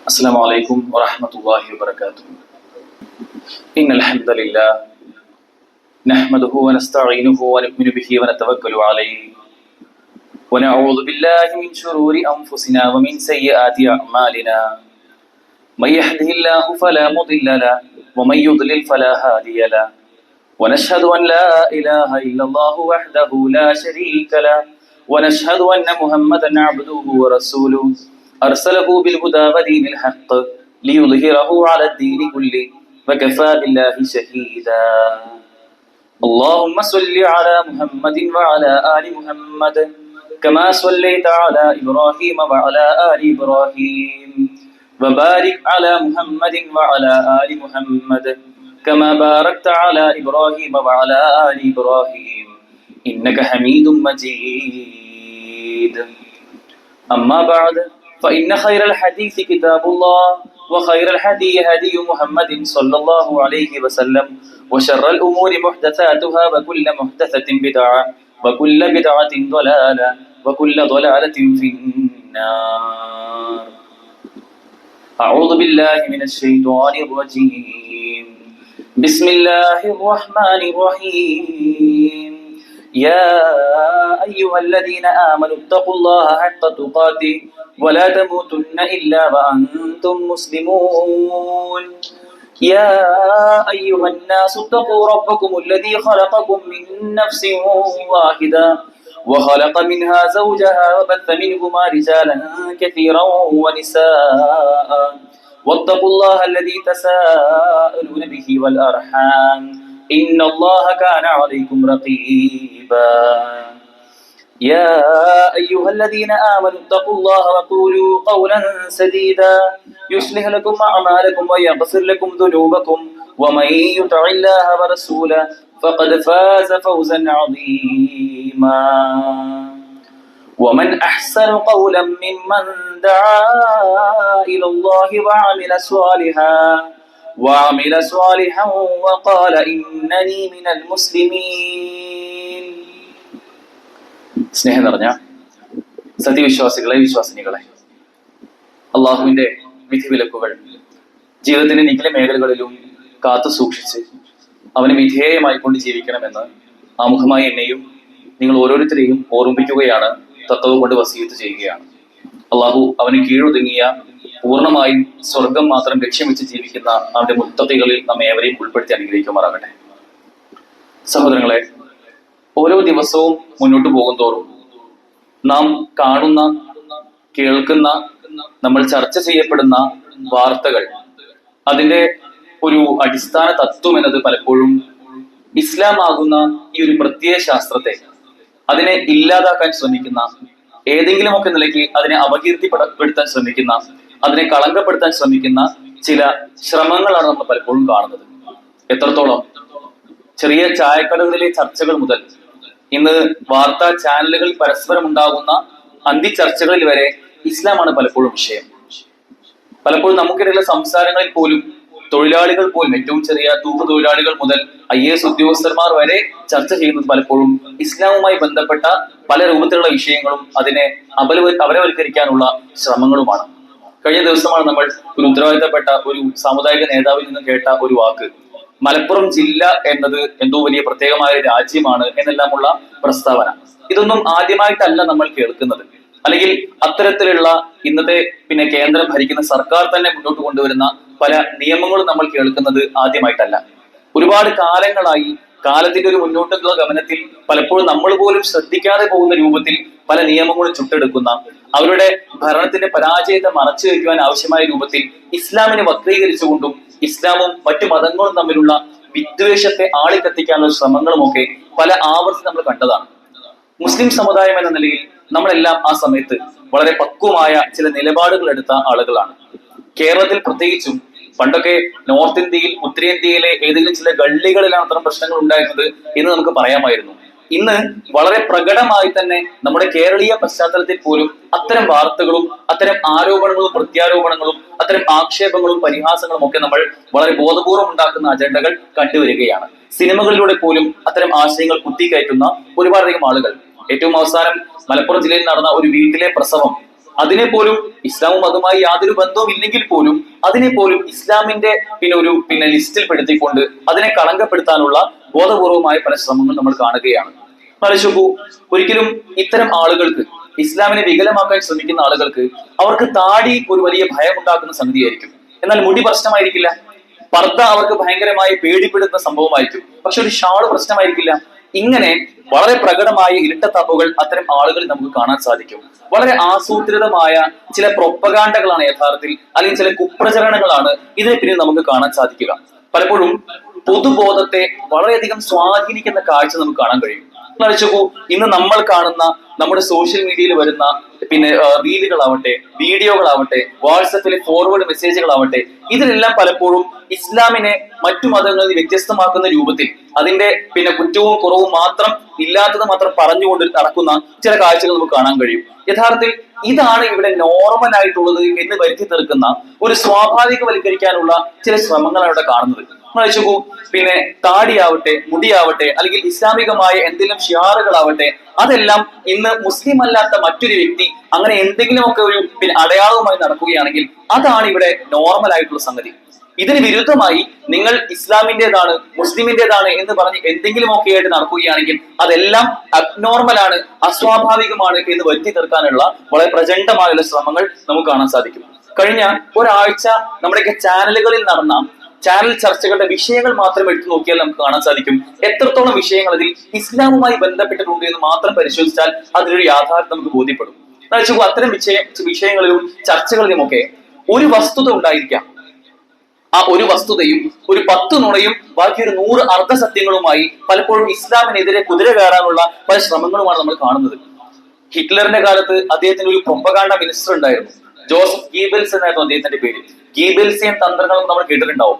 السلام عليكم ورحمة الله وبركاته. إن الحمد لله نحمده ونستعينه ونؤمن به ونتوكل عليه ونعوذ بالله من شرور أنفسنا ومن سيئات أعمالنا. من يهده الله فلا مضل له ومن يضلل فلا هادي له. ونشهد أن لا إله إلا الله وحده لا شريك له ونشهد أن محمدا عبده ورسوله أرسله بالهدى ودين الحق ليظهره على الدين كله وكفى بالله شهيدا. اللهم صل على محمد وعلى آل محمد كما صليت على إبراهيم وعلى آل إبراهيم وبارك على محمد وعلى آل محمد كما باركت على إبراهيم وعلى آل إبراهيم إنك حميد مجيد. أما بعد فإن خير الحديث كتاب الله وخير الهدي هدي محمد صلى الله عليه وسلم وشر الأمور محدثاتها وكل محدثة بدعة وكل بدعة ضلالة وكل ضلالة في النار. أعوذ بالله من الشيطان الرجيم. بسم الله الرحمن الرحيم. يا أيها الذين آمنوا اتقوا الله حق تقاته ولا تموتن إلا وأنتم مسلمون. يا أيها الناس اتقوا ربكم الذي خلقكم من نفس واحدة وخلق منها زوجها وبث منهما رجالا كثيرا ونساء واتقوا الله الذي تساءلون به والأرحام إن الله كان عليكم رقيبا. يا أيها الذين آمنوا اتقوا الله وقولوا قولا سديدا يصلح لكم أعمالكم ويغفر لكم ذنوبكم ومن يطع الله ورسوله فقد فاز فوزا عظيما. ومن أحسن قولا ممن دعا إلى الله وعمل صالحا وقال إنني من المسلمين. സ്നേഹം നിറഞ്ഞ സത്യവിശ്വാസികളെ, വിശ്വാസിനികളെ, അള്ളാഹുവിന്റെ വിധിവിലക്കുകൾ ജീവിതത്തിന്റെ നിഖില മേഖലകളിലും കാത്തു സൂക്ഷിച്ച് അവന് വിധേയമായിക്കൊണ്ട് ജീവിക്കണമെന്ന് ആമുഖമായി എന്നെയും നിങ്ങൾ ഓരോരുത്തരെയും ഓർമ്മിപ്പിക്കുകയാണ്, തത്വം കൊണ്ട് വസീയത്ത് ചെയ്യുകയാണ്. അള്ളാഹു അവന് കീഴൊതുങ്ങിയ പൂർണ്ണമായും സ്വർഗം മാത്രം ലക്ഷ്യം വെച്ച് ജീവിക്കുന്ന അവന്റെ മുത്തഖികളിൽ നമ്മെ ഏവരെയും ഉൾപ്പെടുത്തി അനുഗ്രഹിക്കുമാറാകട്ടെ. സഹോദരങ്ങളെ, ഓരോ ദിവസവും മുന്നോട്ട് പോകുന്തോറും നാം കാണുന്ന, കേൾക്കുന്ന, നമ്മൾ ചർച്ച ചെയ്യപ്പെടുന്ന വാർത്തകൾ, അതിന്റെ ഒരു അടിസ്ഥാന തത്വം എന്നത് പലപ്പോഴും ഇസ്ലാം ആകുന്ന ഈ ഒരു പ്രത്യയ ശാസ്ത്രത്തെ, അതിനെ ഇല്ലാതാക്കാൻ ശ്രമിക്കുന്ന, ഏതെങ്കിലുമൊക്കെ നിലയ്ക്ക് അതിനെ അപകീർത്തിപ്പെടുത്താൻ ശ്രമിക്കുന്ന, അതിനെ കളങ്കപ്പെടുത്താൻ ശ്രമിക്കുന്ന ചില ശ്രമങ്ങളാണ് നമ്മൾ പലപ്പോഴും കാണുന്നത്. എത്രത്തോളം ചെറിയ ചായക്കടകളിലെ ചർച്ചകൾ മുതൽ ഇന്ന് വാർത്താ ചാനലുകൾ പരസ്പരം ഉണ്ടാകുന്ന അന്തിചർച്ചകളിൽ വരെ ഇസ്ലാമാണ് പലപ്പോഴും വിഷയം. പലപ്പോഴും നമുക്കിടയിലുള്ള സംസാരങ്ങളിൽ പോലും തൊഴിലാളികൾ പോലും, ഏറ്റവും ചെറിയ തൂക്ക് തൊഴിലാളികൾ മുതൽ IAS ഉദ്യോഗസ്ഥന്മാർ വരെ ചർച്ച ചെയ്യുന്നത് പലപ്പോഴും ഇസ്ലാമുമായി ബന്ധപ്പെട്ട പല രൂപത്തിലുള്ള വിഷയങ്ങളും അതിനെ അപരവൽക്കരിക്കാനുള്ള ശ്രമങ്ങളുമാണ്. കഴിഞ്ഞ ദിവസമാണ് നമ്മൾ ഒരു ഉത്തരവാദിത്തപ്പെട്ട ഒരു സാമുദായിക നേതാവിൽ നിന്ന് കേട്ട ഒരു വാക്ക്, മലപ്പുറം ജില്ല എന്നത് എന്തോ വലിയ പ്രത്യേകമായ ഒരു രാജ്യമാണ് എന്നെല്ലാമുള്ള പ്രസ്താവന. ഇതൊന്നും ആദ്യമായിട്ടല്ല നമ്മൾ കേൾക്കുന്നത്, അല്ലെങ്കിൽ അത്തരത്തിലുള്ള ഇന്നത്തെ കേന്ദ്രം ഭരിക്കുന്ന സർക്കാർ തന്നെ മുന്നോട്ട് കൊണ്ടുവരുന്ന പല നിയമങ്ങളും നമ്മൾ കേൾക്കുന്നത് ആദ്യമായിട്ടല്ല. ഒരുപാട് കാലങ്ങളായി കാലത്തിന്റെ ഒരു മുന്നോട്ടുള്ള ഗമനത്തിൽ പലപ്പോഴും നമ്മൾ പോലും ശ്രദ്ധിക്കാതെ പോകുന്ന രൂപത്തിൽ പല നിയമങ്ങളും ചുട്ടെടുക്കുന്ന, അവരുടെ ഭരണത്തിന്റെ പരാജയത്തെ മറച്ചു വയ്ക്കുവാൻ ആവശ്യമായ രൂപത്തിൽ ഇസ്ലാമിനെ വക്രീകരിച്ചുകൊണ്ടും ഇസ്ലാമും മറ്റു മതങ്ങളും തമ്മിലുള്ള വിദ്വേഷത്തെ ആളിക്കത്തിക്കാനുള്ള ശ്രമങ്ങളുമൊക്കെ പല ആവർത്തി നമ്മൾ കണ്ടതാണ്. മുസ്ലിം സമുദായം എന്ന നിലയിൽ നമ്മളെല്ലാം ആ സമയത്ത് വളരെ പക്വമായ ചില നിലപാടുകൾ എടുത്ത ആളുകളാണ്. കേരളത്തിൽ പ്രത്യേകിച്ചും പണ്ടൊക്കെ നോർത്ത് ഇന്ത്യയിൽ, ഉത്തരേന്ത്യയിലെ ഏതെങ്കിലും ചില ഗള്ളികളിലാണ് അത്തരം പ്രശ്നങ്ങൾ ഉണ്ടായിരുന്നത് എന്ന് നമുക്ക് പറയാമായിരുന്നു. ഇന്ന് വളരെ പ്രകടമായി തന്നെ നമ്മുടെ കേരളീയ പശ്ചാത്തലത്തിൽ പോലും അത്തരം വാർത്തകളും അത്തരം ആരോപണങ്ങളും പ്രത്യാരോപണങ്ങളും അത്തരം ആക്ഷേപങ്ങളും പരിഹാസങ്ങളും ഒക്കെ നമ്മൾ വളരെ ബോധപൂർവം ഉണ്ടാക്കുന്ന അജണ്ടകൾ കണ്ടുവരികയാണ്. സിനിമകളിലൂടെ പോലും അത്തരം ആശയങ്ങൾ കുത്തിക്കയറ്റുന്ന ഒരുപാടധികം ആളുകൾ. ഏറ്റവും അവസാനം മലപ്പുറം ജില്ലയിൽ നടന്ന ഒരു വീട്ടിലെ പ്രസവം, അതിനെ പോലും ഇസ്ലാമും അതുമായി യാതൊരു ബന്ധവും ഇല്ലെങ്കിൽ പോലും അതിനെ പോലും ഇസ്ലാമിന്റെ ലിസ്റ്റിൽ പെടുത്തിക്കൊണ്ട് അതിനെ കളങ്കപ്പെടുത്താനുള്ള ബോധപൂർവമായ പല ശ്രമങ്ങൾ നമ്മൾ കാണുകയാണ്. ആലോചിച്ചു, ഒരിക്കലും ഇത്തരം ആളുകൾക്ക്, ഇസ്ലാമിനെ വികലമാക്കാൻ ശ്രമിക്കുന്ന ആളുകൾക്ക്, അവർക്ക് താടി ഒരു വലിയ ഭയം ഉണ്ടാക്കുന്ന സംഗതിയായിരിക്കും. എന്നാൽ മുടി പ്രശ്നമായിരിക്കില്ല. പർദ്ദ അവർക്ക് ഭയങ്കരമായി പേടിപ്പെടുത്തുന്ന സംഭവമായിരിക്കും. പക്ഷെ ഒരു ഷാള് പ്രശ്നമായിരിക്കില്ല. ഇങ്ങനെ വളരെ പ്രകടമായ ഇരട്ടത്താപ്പുകൾ അത്തരം ആളുകളിൽ നമുക്ക് കാണാൻ സാധിക്കും. വളരെ ആസൂത്രിതമായ ചില പ്രൊപ്പഗാണ്ടകളാണ് യഥാർത്ഥത്തിൽ, അല്ലെങ്കിൽ ചില കുപ്രചരണങ്ങളാണ് ഇതിനെ പിന്നിൽ നമുക്ക് കാണാൻ സാധിക്കുക. പലപ്പോഴും പൊതുബോധത്തെ വളരെയധികം സ്വാധീനിക്കുന്ന കാഴ്ച നമുക്ക് കാണാൻ കഴിയും. ആലോചിച്ചു, ഇന്ന് നമ്മൾ കാണുന്ന നമ്മുടെ സോഷ്യൽ മീഡിയയിൽ വരുന്ന റീലുകളാവട്ടെ, വീഡിയോകളാവട്ടെ, വാട്സപ്പിലെ ഫോർവേഡ് മെസ്സേജുകളാവട്ടെ, ഇതിലെല്ലാം പലപ്പോഴും ഇസ്ലാമിനെ മറ്റു മതങ്ങളിൽ വ്യത്യസ്തമാക്കുന്ന രൂപത്തിൽ അതിന്റെ കുറ്റവും കുറവും മാത്രം, ഇല്ലാത്തത് മാത്രം പറഞ്ഞുകൊണ്ട് നടക്കുന്ന ചില കാഴ്ചകൾ നമുക്ക് കാണാൻ കഴിയും. യഥാർത്ഥത്തിൽ ഇതാണ് ഇവിടെ നോർമൽ ആയിട്ടുള്ളത് എന്ന് വരുത്തി തീർക്കുന്ന ഒരു സ്വാഭാവികവൽക്കരിക്കാനുള്ള ചില ശ്രമങ്ങളാണ് ഇവിടെ കാണുന്നത്. ആലോചിച്ചു, താടിയാവട്ടെ, മുടിയാവട്ടെ, അല്ലെങ്കിൽ ഇസ്ലാമികമായ എന്തെങ്കിലും ഷിയാറുകളാവട്ടെ, അതെല്ലാം ഇന്ന് മുസ്ലിം അല്ലാത്ത മറ്റൊരു വ്യക്തി അങ്ങനെ എന്തെങ്കിലുമൊക്കെ ഒരു അടയാളവുമായി നടക്കുകയാണെങ്കിൽ അതാണ് ഇവിടെ നോർമൽ ആയിട്ടുള്ള സംഗതി. ഇതിന് വിരുദ്ധമായി നിങ്ങൾ ഇസ്ലാമിൻ്റെതാണ്, മുസ്ലിമിൻ്റെതാണ് എന്ന് പറഞ്ഞ് എന്തെങ്കിലുമൊക്കെ ആയിട്ട് നടക്കുകയാണെങ്കിൽ അതെല്ലാം അബ്നോർമലാണ്, അസ്വാഭാവികമാണ് എന്ന് വരുത്തി തീർക്കാനുള്ള വളരെ പ്രചണ്ഡമായുള്ള ശ്രമങ്ങൾ നമുക്ക് കാണാൻ സാധിക്കും. കഴിഞ്ഞ ഒരാഴ്ച നമ്മുടെയൊക്കെ ചാനലുകളിൽ നടന്ന ചാനൽ ചർച്ചകളുടെ വിഷയങ്ങൾ മാത്രം എടുത്തു നോക്കിയാൽ നമുക്ക് കാണാൻ സാധിക്കും എത്രത്തോളം വിഷയങ്ങൾ അതിൽ ഇസ്ലാമുമായി ബന്ധപ്പെട്ടിട്ടുണ്ട് എന്ന് മാത്രം പരിശോധിച്ചാൽ അതിലൊരു യാഥാർത്ഥ്യം നമുക്ക് ബോധ്യപ്പെടും. അത്തരം വിഷയങ്ങളിലും ചർച്ചകളിലുമൊക്കെ ഒരു വസ്തുത ഉണ്ടായിരിക്കാം. ആ ഒരു വസ്തുതയും ഒരു 10 നുണയും ബാക്കി ഒരു 100 അർദ്ധസത്യങ്ങളുമായി പലപ്പോഴും ഇസ്ലാമിനെതിരെ കുതിര കയറാനുള്ള പല ശ്രമങ്ങളുമാണ് നമ്മൾ കാണുന്നത്. ഹിറ്റ്ലറിന്റെ കാലത്ത് അദ്ദേഹത്തിന് ഒരു പ്രൊപ്പഗാണ്ട മിനിസ്റ്റർ ഉണ്ടായിരുന്നു. ജോസഫ് ഗീബൽസ് എന്നായിരുന്നു അദ്ദേഹത്തിന്റെ പേര്. ഗീബൽസിയൻ തന്ത്രങ്ങളും നമ്മൾ കേട്ടിട്ടുണ്ടാവും.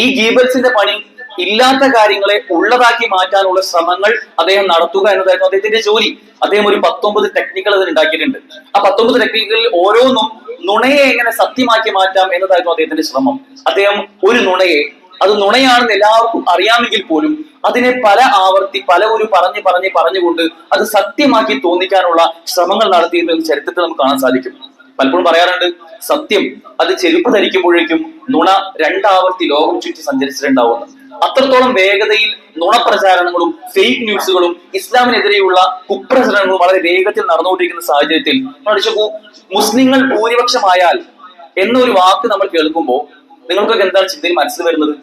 ഈ ഗീബൽസിന്റെ പണി ഇല്ലാത്ത കാര്യങ്ങളെ ഉള്ളതാക്കി മാറ്റാനുള്ള ശ്രമങ്ങൾ അദ്ദേഹം നടത്തുക എന്നതായിരുന്നു അദ്ദേഹത്തിന്റെ ജോലി. അദ്ദേഹം ഒരു 19 ടെക്നിക്കുകൾ അതിൽ ഉണ്ടാക്കിയിട്ടുണ്ട്. ആ 19 ടെക്നിക്കുകളിൽ ഓരോന്നും നുണയെ എങ്ങനെ സത്യമാക്കി മാറ്റാം എന്നതായിരുന്നു അദ്ദേഹത്തിന്റെ ശ്രമം. അദ്ദേഹം ഒരു നുണയെ, അത് നുണയാണെന്ന് എല്ലാവർക്കും അറിയാമെങ്കിൽ പോലും അതിനെ പല ആവർത്തി പറഞ്ഞുകൊണ്ട് അത് സത്യമാക്കി തോന്നിക്കാനുള്ള ശ്രമങ്ങൾ നടത്തിയെന്ന് ചരിത്രത്തിൽ നമുക്ക് കാണാൻ സാധിക്കും. പലപ്പോഴും പറയാറുണ്ട്, സത്യം അത് ചെരുപ്പ് ധരിക്കുമ്പോഴേക്കും നുണ 2 ആവർത്തി ലോകം ചുറ്റി സഞ്ചരിച്ചിട്ടുണ്ടാവുന്നു. അത്രത്തോളം വേഗതയിൽ നുണപ്രചാരണങ്ങളും ഫേക്ക് ന്യൂസുകളും ഇസ്ലാമിനെതിരെയുള്ള കുപ്രചരണങ്ങളും വളരെ വേഗത്തിൽ നടന്നുകൊണ്ടിരിക്കുന്ന സാഹചര്യത്തിൽ മുസ്ലിങ്ങൾ ഭൂരിപക്ഷമായാൽ എന്നൊരു വാക്ക് നമ്മൾ കേൾക്കുമ്പോൾ നിങ്ങൾക്കൊക്കെ എന്താണ് ചിന്തയിൽ മനസ്സിൽ വരുന്നത്?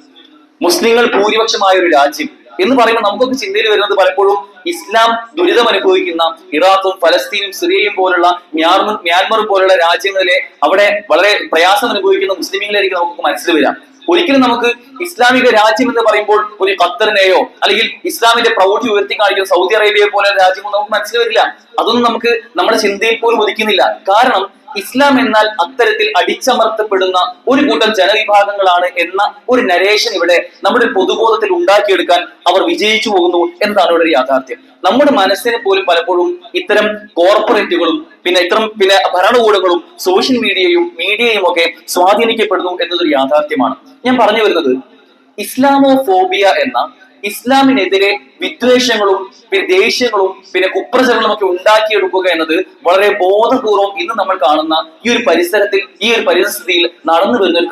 മുസ്ലിങ്ങൾ ഭൂരിപക്ഷമായ ഒരു രാജ്യം എന്ന് പറയുമ്പോൾ നമുക്കൊക്കെ ചിന്തയിൽ വരുന്നത് പലപ്പോഴും ഇസ്ലാം ദുരിതം അനുഭവിക്കുന്ന ഇറാഖും ഫലസ്തീനും സിറിയയും പോലുള്ള മ്യാൻമറും പോലുള്ള രാജ്യങ്ങളിലെ അവിടെ വളരെ പ്രയാസം അനുഭവിക്കുന്ന മുസ്ലിമീങ്ങളായിരിക്കും നമുക്ക് മനസ്സിൽ വരാം. ഒരിക്കലും നമുക്ക് ഇസ്ലാമിക രാജ്യം എന്ന് പറയുമ്പോൾ ഒരു ഖത്തറിനെയോ അല്ലെങ്കിൽ ഇസ്ലാമിന്റെ പ്രൗഢി ഉയർത്തി കാണിക്കുന്ന സൗദി അറേബ്യയെ പോലെ രാജ്യമോ നമുക്ക് മനസ്സിൽ വരില്ല. അതൊന്നും നമുക്ക് നമ്മുടെ ചിന്തയിൽ പോലും ഉദിക്കുന്നില്ല. കാരണം ഇസ്ലാം എന്നാൽ അത്തരത്തിൽ അടിച്ചമർത്തപ്പെടുന്ന ഒരു കൂട്ടം ജനവിഭാഗങ്ങളാണ് എന്ന ഒരു നരേഷൻ ഇവിടെ നമ്മുടെ പൊതുബോധത്തിൽ ഉണ്ടാക്കിയെടുക്കാൻ അവർ വിജയിച്ചു പോകുന്നു എന്നതാണ് ഇവിടെ ഒരു യാഥാർത്ഥ്യം. നമ്മുടെ മനസ്സിനെ പോലും പലപ്പോഴും ഇത്തരം കോർപ്പറേറ്റുകളും പിന്നെ ഭരണകൂടങ്ങളും സോഷ്യൽ മീഡിയയും ഒക്കെ സ്വാധീനിക്കപ്പെടുന്നു എന്നതൊരു യാഥാർത്ഥ്യമാണ്. ഞാൻ പറഞ്ഞു വരുന്നത്, ഇസ്ലാമോഫോബിയ എന്ന ഇസ്ലാമിനെതിരെ വിദ്വേഷങ്ങളും ദേഷ്യങ്ങളും കുപ്രചരണങ്ങളും ഒക്കെ ഉണ്ടാക്കിയെടുക്കുക എന്നത് വളരെ ബോധപൂർവം ഇന്ന് നമ്മൾ കാണുന്ന ഈ ഒരു പരിസ്ഥിതിയിൽ നടന്നു വരുന്ന ഒരു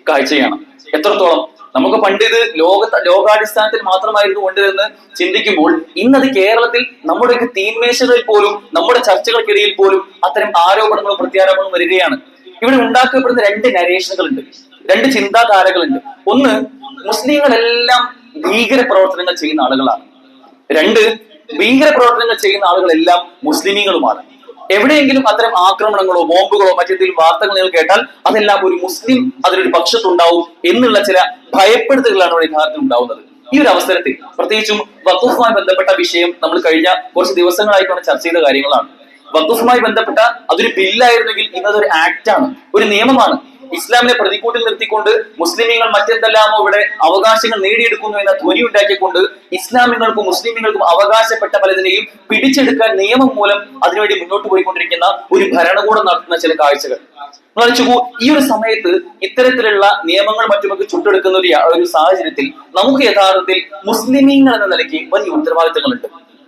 കാഴ്ചയാണ്. എത്രത്തോളം നമുക്ക് പണ്ട് ഇത് ലോകാടിസ്ഥാനത്തിൽ മാത്രമായിരുന്നു കൊണ്ടുവന്ന് ചിന്തിക്കുമ്പോൾ ഇന്നത് കേരളത്തിൽ നമ്മുടെയൊക്കെ തീന്മേശകളിൽ പോലും നമ്മുടെ ചർച്ചകൾക്കിടയിൽ പോലും അത്തരം ആരോപണങ്ങളും പ്രത്യാരോപണങ്ങളും വരികയാണ്. ഇവിടെ ഉണ്ടാക്കപ്പെടുന്ന 2 നരേഷനുകളുണ്ട്, 2 ചിന്താധാരകളുണ്ട്. ഒന്ന്, മുസ്ലിങ്ങളെല്ലാം ഭീകര പ്രവർത്തനങ്ങൾ ചെയ്യുന്ന ആളുകളാണ്. 2, ഭീകര പ്രവർത്തനങ്ങൾ ചെയ്യുന്ന ആളുകളെല്ലാം മുസ്ലിമീങ്ങളുമാണ്. എവിടെയെങ്കിലും അത്തരം ആക്രമണങ്ങളോ ബോംബുകളോ മറ്റെന്തെങ്കിലും വാർത്തകൾ നിങ്ങൾ കേട്ടാൽ അതെല്ലാം ഒരു മുസ്ലിം അതിലൊരു പക്ഷത്തുണ്ടാവും എന്നുള്ള ചില ഭയപ്പെടുത്തലുകളാണ് ഇവിടെ യഥാർത്ഥത്തിൽ ഉണ്ടാവുന്നത്. ഈ ഒരു അവസരത്തിൽ പ്രത്യേകിച്ചും വഖഫുമായി ബന്ധപ്പെട്ട വിഷയം നമ്മൾ കഴിഞ്ഞ കുറച്ച് ദിവസങ്ങളായിട്ടാണ് ചർച്ച ചെയ്ത കാര്യങ്ങളാണ്. വഖഫുമായി ബന്ധപ്പെട്ട അതൊരു ബില്ലായിരുന്നെങ്കിൽ ഇന്നതൊരു ആക്ടാണ്, ഒരു നിയമമാണ്. ഇസ്ലാമിനെ പ്രതികൂട്ടിൽ നിർത്തിക്കൊണ്ട് മുസ്ലിമീങ്ങൾ മറ്റെന്തെല്ലാമോ ഇവിടെ അവകാശങ്ങൾ നേടിയെടുക്കുന്നു എന്ന ധ്വനി ഉണ്ടാക്കിക്കൊണ്ട് ഇസ്ലാമികൾക്കും മുസ്ലിമീങ്ങൾക്കും അവകാശപ്പെട്ട പലതിനെയും പിടിച്ചെടുക്കാൻ നിയമം മൂലം അതിനുവേണ്ടി മുന്നോട്ട് പോയിക്കൊണ്ടിരിക്കുന്ന ഒരു ഭരണകൂടം നടത്തുന്ന ചില കാഴ്ചകൾ ഈ ഒരു സമയത്ത് ഇത്തരത്തിലുള്ള നിയമങ്ങൾ മറ്റുമൊക്കെ ചുട്ടെടുക്കുന്ന ഒരു സാഹചര്യത്തിൽ നമുക്ക് യഥാർത്ഥത്തിൽ മുസ്ലിമീങ്ങൾ എന്ന നിലയ്ക്ക് വലിയ ഉത്തരവാദിത്തങ്ങളുണ്ട്.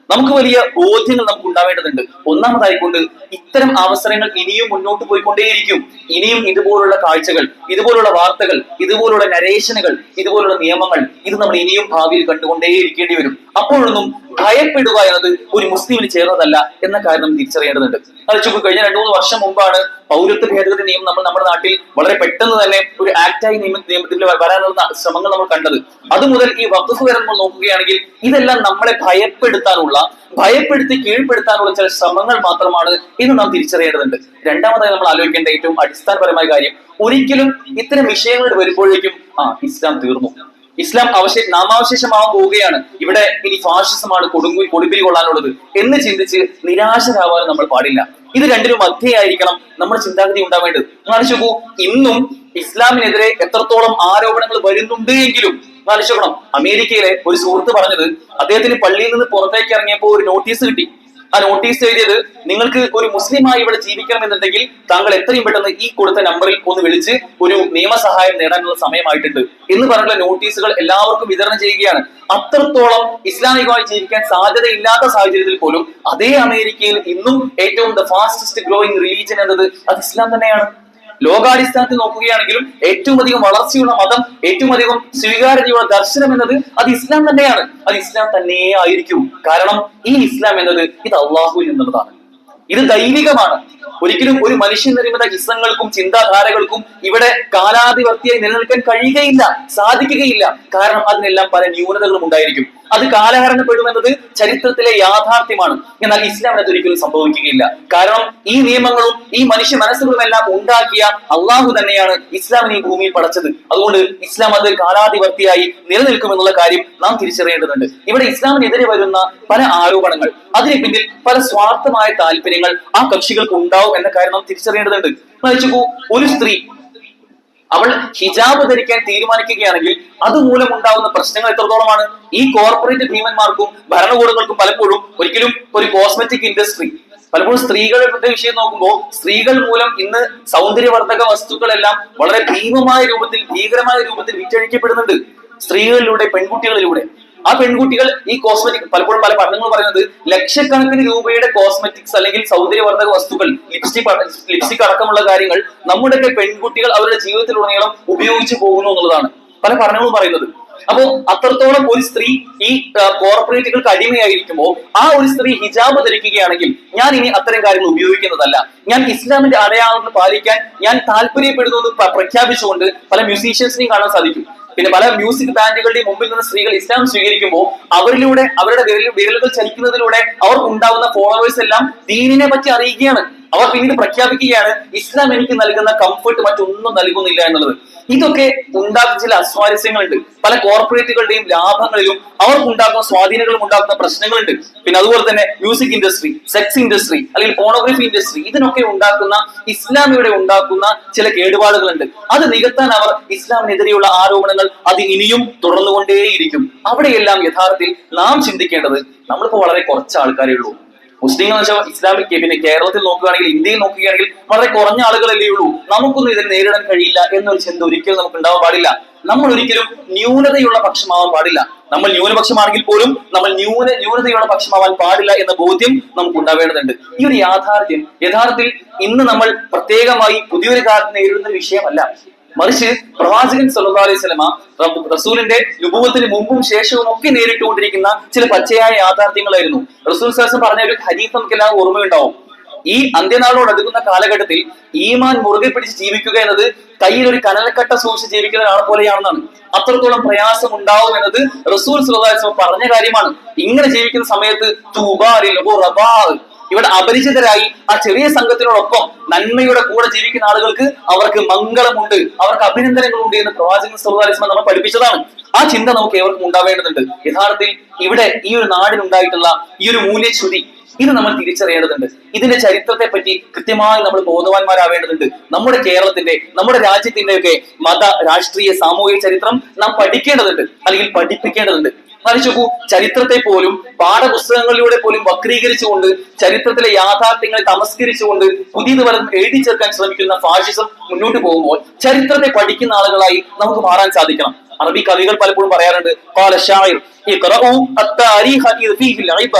നമുക്ക് വലിയ ബോധ്യങ്ങൾ നമുക്ക് ഉണ്ടാവേണ്ടതുണ്ട്. ഒന്നാമതായിക്കൊണ്ട് ഇത്തരം അവസരങ്ങൾ ഇനിയും മുന്നോട്ട് പോയിക്കൊണ്ടേയിരിക്കും. ഇനിയും ഇതുപോലുള്ള കാഴ്ചകൾ, ഇതുപോലുള്ള വാർത്തകൾ, ഇതുപോലുള്ള നരേഷനുകൾ, ഇതുപോലുള്ള നിയമങ്ങൾ ഇത് നമ്മൾ ഇനിയും ഭാവിയിൽ കണ്ടുകൊണ്ടേയിരിക്കേണ്ടി വരും. അപ്പോഴൊന്നും ഭയപ്പെടുക എന്നത് ഒരു മുസ്ലിമിന് ചേർന്നതല്ല എന്ന കാര്യം നമ്മൾ തിരിച്ചറിയേണ്ടതുണ്ട്. ആലോചിച്ചു, കഴിഞ്ഞ 2-3 വർഷം മുമ്പാണ് പൗരത്വ ഭേദഗതി നിയമം നമ്മൾ നമ്മുടെ നാട്ടിൽ വളരെ പെട്ടെന്ന് തന്നെ ഒരു ആക്ടായി നിയമത്തിൽ വരാനുള്ള ശ്രമങ്ങൾ നമ്മൾ കണ്ടത്. അതുമുതൽ ഈ വഖഫ് വരെ നമ്മൾ നോക്കുകയാണെങ്കിൽ ഇതെല്ലാം നമ്മളെ ഭയപ്പെടുത്തി കീഴ്പ്പെടുത്താനുള്ള ചില ശ്രമങ്ങൾ മാത്രമാണ് എന്ന് നാം തിരിച്ചറിയേണ്ടതുണ്ട്. രണ്ടാമതായി നമ്മൾ ആലോചിക്കേണ്ട ഏറ്റവും അടിസ്ഥാനപരമായ കാര്യം, ഒരിക്കലും ഇത്തരം വിഷയങ്ങൾ വരുമ്പോഴേക്കും ഇസ്ലാം തീർന്നു, ഇസ്ലാം നാമാവശേഷമാവാൻ പോവുകയാണ്, ഇവിടെ ഇനി ഫാഷിസമാണ് കൊടുമ്പിരി കൊള്ളാനുള്ളത് എന്ന് ചിന്തിച്ച് നിരാശരാവാൻ നമ്മൾ പാടില്ല. ഇത് രണ്ടിനും മധ്യയായിരിക്കണം നമ്മുടെ ചിന്താഗതി ഉണ്ടാവേണ്ടത്. ആലോചിക്കൂ, ഇന്നും ഇസ്ലാമിനെതിരെ എത്രത്തോളം ആരോപണങ്ങൾ വരുന്നുണ്ട് എങ്കിലും ആലോചിക്കണം. അമേരിക്കയിലെ ഒരു സുഹൃത്ത് പറഞ്ഞത്, അദ്ദേഹത്തിന് പള്ളിയിൽ നിന്ന് പുറത്തേക്ക് ഇറങ്ങിയപ്പോൾ ഒരു നോട്ടീസ് കിട്ടി. ആ നോട്ടീസ് എഴുതിയത്, നിങ്ങൾക്ക് ഒരു മുസ്ലിമായി ഇവിടെ ജീവിക്കണം എന്നുണ്ടെങ്കിൽ താങ്കൾ എത്രയും പെട്ടെന്ന് ഈ കൊടുത്ത നമ്പറിൽ ഒന്ന് വിളിച്ച് ഒരു നിയമസഹായം നേടാനുള്ള സമയമായിട്ടുണ്ട് എന്ന് പറഞ്ഞുള്ള നോട്ടീസുകൾ എല്ലാവർക്കും വിതരണം ചെയ്യുകയാണ്. അത്രത്തോളം ഇസ്ലാമികമായി ജീവിക്കാൻ സാധ്യതയില്ലാത്ത സാഹചര്യത്തിൽ പോലും അതേ അമേരിക്കയിൽ ഇന്നും ഏറ്റവും ദ ഫാസ്റ്റസ്റ്റ് ഗ്രോയിങ് റിലീജിയൻ എന്നത് അത് ഇസ്ലാം തന്നെയാണ്. ലോകാടിസ്ഥാനത്തിൽ നോക്കുകയാണെങ്കിലും ഏറ്റവും അധികം വളർച്ചയുള്ള മതം, ഏറ്റവും അധികം സ്വീകാര്യതയുള്ള ദർശനം എന്നത് അത് ഇസ്ലാം തന്നെയാണ്. അത് ഇസ്ലാം തന്നെ ആയിരിക്കും. കാരണം ഈ ഇസ്ലാം എന്നത് ഇത് അള്ളാഹുവിൽ നിന്നുള്ളതാണ്, ഇത് ദൈവികമാണ്. ഒരിക്കലും ഒരു മനുഷ്യ നിർമ്മിത ഇസ്സങ്ങൾക്കും ചിന്താധാരകൾക്കും ഇവിടെ കാലാധിപത്യമായി നിലനിൽക്കാൻ കഴിയുകയില്ല, സാധിക്കുകയില്ല. കാരണം അതിനെല്ലാം പല ന്യൂനതകളും ഉണ്ടായിരിക്കും. അത് കാലഹരണപ്പെടുമെന്നത് ചരിത്രത്തിലെ യാഥാർത്ഥ്യമാണ്. എന്നാൽ ഇസ്ലാമിനത് ഒരിക്കലും സംഭവിക്കുകയില്ല. കാരണം ഈ നിയമങ്ങളും ഈ മനുഷ്യ മനസ്സുകളും എല്ലാം ഉണ്ടാക്കിയ അള്ളാഹു തന്നെയാണ് ഇസ്ലാമിനെ ഈ ഭൂമിയിൽ പടച്ചത്. അതുകൊണ്ട് ഇസ്ലാം അത് കാലാധിപത്യമായി നിലനിൽക്കുമെന്നുള്ള കാര്യം നാം തിരിച്ചറിയേണ്ടതുണ്ട്. ഇവിടെ ഇസ്ലാമിനെതിരെ വരുന്ന പല ആരോപണങ്ങൾ, അതിന് പിന്നിൽ പല സ്വാർത്ഥമായ താല്പര്യങ്ങൾ ആ കക്ഷികൾക്ക് ഉണ്ടാവും എന്ന കാര്യം നാം തിരിച്ചറിയേണ്ടതുണ്ട്. ഒരു സ്ത്രീ അവൾ ഹിജാബ് ധരിക്കാൻ തീരുമാനിക്കുകയാണെങ്കിൽ അതുമൂലം ഉണ്ടാകുന്ന പ്രശ്നങ്ങൾ എത്രത്തോളമാണ്. ഈ കോർപ്പറേറ്റ് ഭീമന്മാർക്കും ഭരണകൂടങ്ങൾക്കും പലപ്പോഴും ഒരിക്കലും ഒരു കോസ്മെറ്റിക് ഇൻഡസ്ട്രി, പലപ്പോഴും സ്ത്രീകളുടെ വിഷയം നോക്കുമ്പോൾ സ്ത്രീകൾ മൂലം ഇന്ന് സൗന്ദര്യവർദ്ധക വസ്തുക്കളെല്ലാം വളരെ ഭീമമായ രൂപത്തിൽ വിറ്റഴിക്കപ്പെടുന്നുണ്ട്. സ്ത്രീകളിലൂടെ, പെൺകുട്ടികളിലൂടെ. ആ പെൺകുട്ടികൾ ഈ കോസ്മെറ്റിക്, പലപ്പോഴും പല പഠനങ്ങൾ പറയുന്നത് ലക്ഷക്കണക്കിന് രൂപയുടെ കോസ്മെറ്റിക്സ് അല്ലെങ്കിൽ സൗന്ദര്യവർദ്ധക വസ്തുക്കൾ, ലിപ്സ്റ്റിക് അടക്കമുള്ള കാര്യങ്ങൾ നമ്മുടെയൊക്കെ പെൺകുട്ടികൾ അവരുടെ ജീവിതത്തിലുടനീളം ഉപയോഗിച്ചു പോകുന്നു എന്നുള്ളതാണ് പല പഠനങ്ങളും പറയുന്നത്. അപ്പോ അത്രത്തോളം ഒരു സ്ത്രീ ഈ കോർപ്പറേറ്റുകൾക്ക് അടിമയായിരിക്കുമ്പോൾ ആ ഒരു സ്ത്രീ ഹിജാബ് ധരിക്കുകയാണെങ്കിൽ ഞാൻ ഇനി അത്തരം കാര്യങ്ങൾ ഉപയോഗിക്കുന്നതല്ല, ഞാൻ ഇസ്ലാമിന്റെ അടയാളങ്ങൾ പാലിക്കാൻ ഞാൻ താല്പര്യപ്പെടുന്നു എന്ന് പ്രഖ്യാപിച്ചുകൊണ്ട് പല മ്യൂസീഷ്യൻസിനെയും കാണാൻ സാധിക്കും. പിന്നെ പല മ്യൂസിക് ബാൻഡുകളുടെയും മുമ്പിൽ നിന്ന് സ്ത്രീകൾ ഇസ്ലാം സ്വീകരിക്കുമ്പോൾ അവരിലൂടെ, അവരുടെ വിരലുകൾ ചലിക്കുന്നതിലൂടെ അവർക്കുണ്ടാവുന്ന ഫോളോവേഴ്സ് എല്ലാം ദീനിനെ പറ്റി അറിയുകയാണ്. അവർ പിന്നീട് പ്രഖ്യാപിക്കുകയാണ് ഇസ്ലാം എനിക്ക് നൽകുന്ന കംഫർട്ട് മറ്റൊന്നും നൽകുന്നില്ല എന്നുള്ളത്. ഇതൊക്കെ ഉണ്ടാക്കുന്ന ചില അസ്വാരസ്യങ്ങളുണ്ട്. പല കോർപ്പറേറ്റുകളുടെയും ലാഭങ്ങളിലും അവർക്കുണ്ടാക്കുന്ന സ്വാധീനങ്ങളും ഉണ്ടാക്കുന്ന പ്രശ്നങ്ങളുണ്ട്. പിന്നെ അതുപോലെ തന്നെ മ്യൂസിക് ഇൻഡസ്ട്രി, സെക്സ് ഇൻഡസ്ട്രി അല്ലെങ്കിൽ പോണോഗ്രഫി ഇൻഡസ്ട്രി, ഇതിനൊക്കെ ഇസ്ലാമിയുടെ ഉണ്ടാക്കുന്ന ചില കേടുപാടുകളുണ്ട്. അത് നികത്താൻ അവർ ഇസ്ലാമിനെതിരെയുള്ള ആരോപണങ്ങൾ അത് ഇനിയും തുടർന്നുകൊണ്ടേയിരിക്കും. അവിടെയെല്ലാം യഥാർത്ഥത്തിൽ നാം ചിന്തിക്കേണ്ടത്, നമ്മളിപ്പോ വളരെ കുറച്ച് ആൾക്കാരേ ഉള്ളൂ. മുസ്ലിങ്ങൾ എന്ന് വെച്ചാൽ ഇസ്ലാമിക്, പിന്നെ കേരളത്തിൽ നോക്കുകയാണെങ്കിൽ, ഇന്ത്യയിൽ നോക്കുകയാണെങ്കിൽ വളരെ കുറഞ്ഞ ആളുകളല്ലേ ഉള്ളൂ. നമുക്കൊന്നും ഇതിനെ നേരിടാൻ കഴിയില്ല എന്നൊരു ചിന്ത ഒരിക്കലും നമുക്ക് ഉണ്ടാവാൻ പാടില്ല. നമ്മൾ ഒരിക്കലും ന്യൂനതയുള്ള പക്ഷമാവാൻ പാടില്ല. നമ്മൾ ന്യൂനപക്ഷമാണെങ്കിൽ പോലും നമ്മൾ ന്യൂനതയുള്ള പക്ഷമാവാൻ പാടില്ല എന്ന ബോധ്യം നമുക്ക് ഉണ്ടാവേണ്ടതുണ്ട്. ഈ ഒരു യഥാർത്ഥത്തിൽ ഇന്ന് നമ്മൾ പ്രത്യേകമായി പുതിയൊരു കാലത്ത് നേരിടുന്ന വിഷയമല്ല. മറിച്ച് പ്രവാചകൻ സല്ലല്ലാഹു അലൈഹി വസല്ലമ റസൂലിന്റെ നുബുവത്തിന് മുമ്പും ശേഷവും ഒക്കെ നേരിട്ടുകൊണ്ടിരിക്കുന്ന ചില പച്ചയായ യാഥാർത്ഥ്യങ്ങളായിരുന്നു. റസൂൽ സല്ലല്ലാഹു അലൈഹി വസല്ലം പറഞ്ഞ ഒരു ഹദീസ് നമുക്ക് എല്ലാം ഓർമ്മയുണ്ടാവും. ഈ അന്ത്യനാളോട് അടുക്കുന്ന കാലഘട്ടത്തിൽ ഈമാൻ മുറുകെ പിടിച്ച് ജീവിക്കുക എന്നത് കയ്യിൽ ഒരു കനലക്കട്ട സൂക്ഷിച്ച് ജീവിക്കുന്ന ഒരാളെ പോലെയാണെന്നാണ്. അത്രത്തോളം പ്രയാസം ഉണ്ടാവും എന്നത് റസൂൽ സല്ലല്ലാഹു അലൈഹി വസല്ലം പറഞ്ഞ കാര്യമാണ്. ഇങ്ങനെ ജീവിക്കുന്ന സമയത്ത് ഇവിടെ അപരിചിതരായി ആ ചെറിയ സംഘത്തിനോടൊപ്പം നന്മയുടെ കൂടെ ജീവിക്കുന്ന ആളുകൾക്ക് അവർക്ക് മംഗളമുണ്ട്, അവർക്ക് അഭിനന്ദനങ്ങളുണ്ട് എന്ന് പ്രവാചകൻ സല്ലല്ലാഹു അലൈഹി വസല്ലം നമ്മളെ പഠിപ്പിച്ചതാണ്. ആ ചിന്ത നമുക്ക് ഏവർക്കും ഉണ്ടാവേണ്ടതുണ്ട്. യഥാർത്ഥത്തിൽ ഇവിടെ ഈ ഒരു നാടിനുണ്ടായിട്ടുള്ള ഈ ഒരു മൂല്യച്യുതി ഇത് നമ്മൾ തിരിച്ചറിയേണ്ടതുണ്ട്. ഇതിന്റെ ചരിത്രത്തെ പറ്റി കൃത്യമായി നമ്മൾ ബോധവാന്മാരാവേണ്ടതുണ്ട്. നമ്മുടെ കേരളത്തിന്റെ, നമ്മുടെ രാജ്യത്തിന്റെ ഒക്കെ മത, രാഷ്ട്രീയ, സാമൂഹിക ചരിത്രം നാം പഠിക്കേണ്ടതുണ്ട്, അല്ലെങ്കിൽ പഠിപ്പിക്കേണ്ടതുണ്ട്. മറിച്ചു ചരിത്രത്തെ പോലും പാഠപുസ്തകങ്ങളിലൂടെ പോലും വക്രീകരിച്ചുകൊണ്ട്, ചരിത്രത്തിലെ യാഥാർത്ഥ്യങ്ങളെ തമസ്കരിച്ചുകൊണ്ട് പുതിയത് പലതും എഴുതി ചേർക്കാൻ ശ്രമിക്കുന്ന ഫാഷിസം മുന്നോട്ട് പോകുമ്പോൾ ചരിത്രത്തെ പഠിക്കുന്ന ആളുകളായി നമുക്ക് മാറാൻ സാധിക്കണം. അറബി കവികൾ പലപ്പോഴും പറയാറുണ്ട്,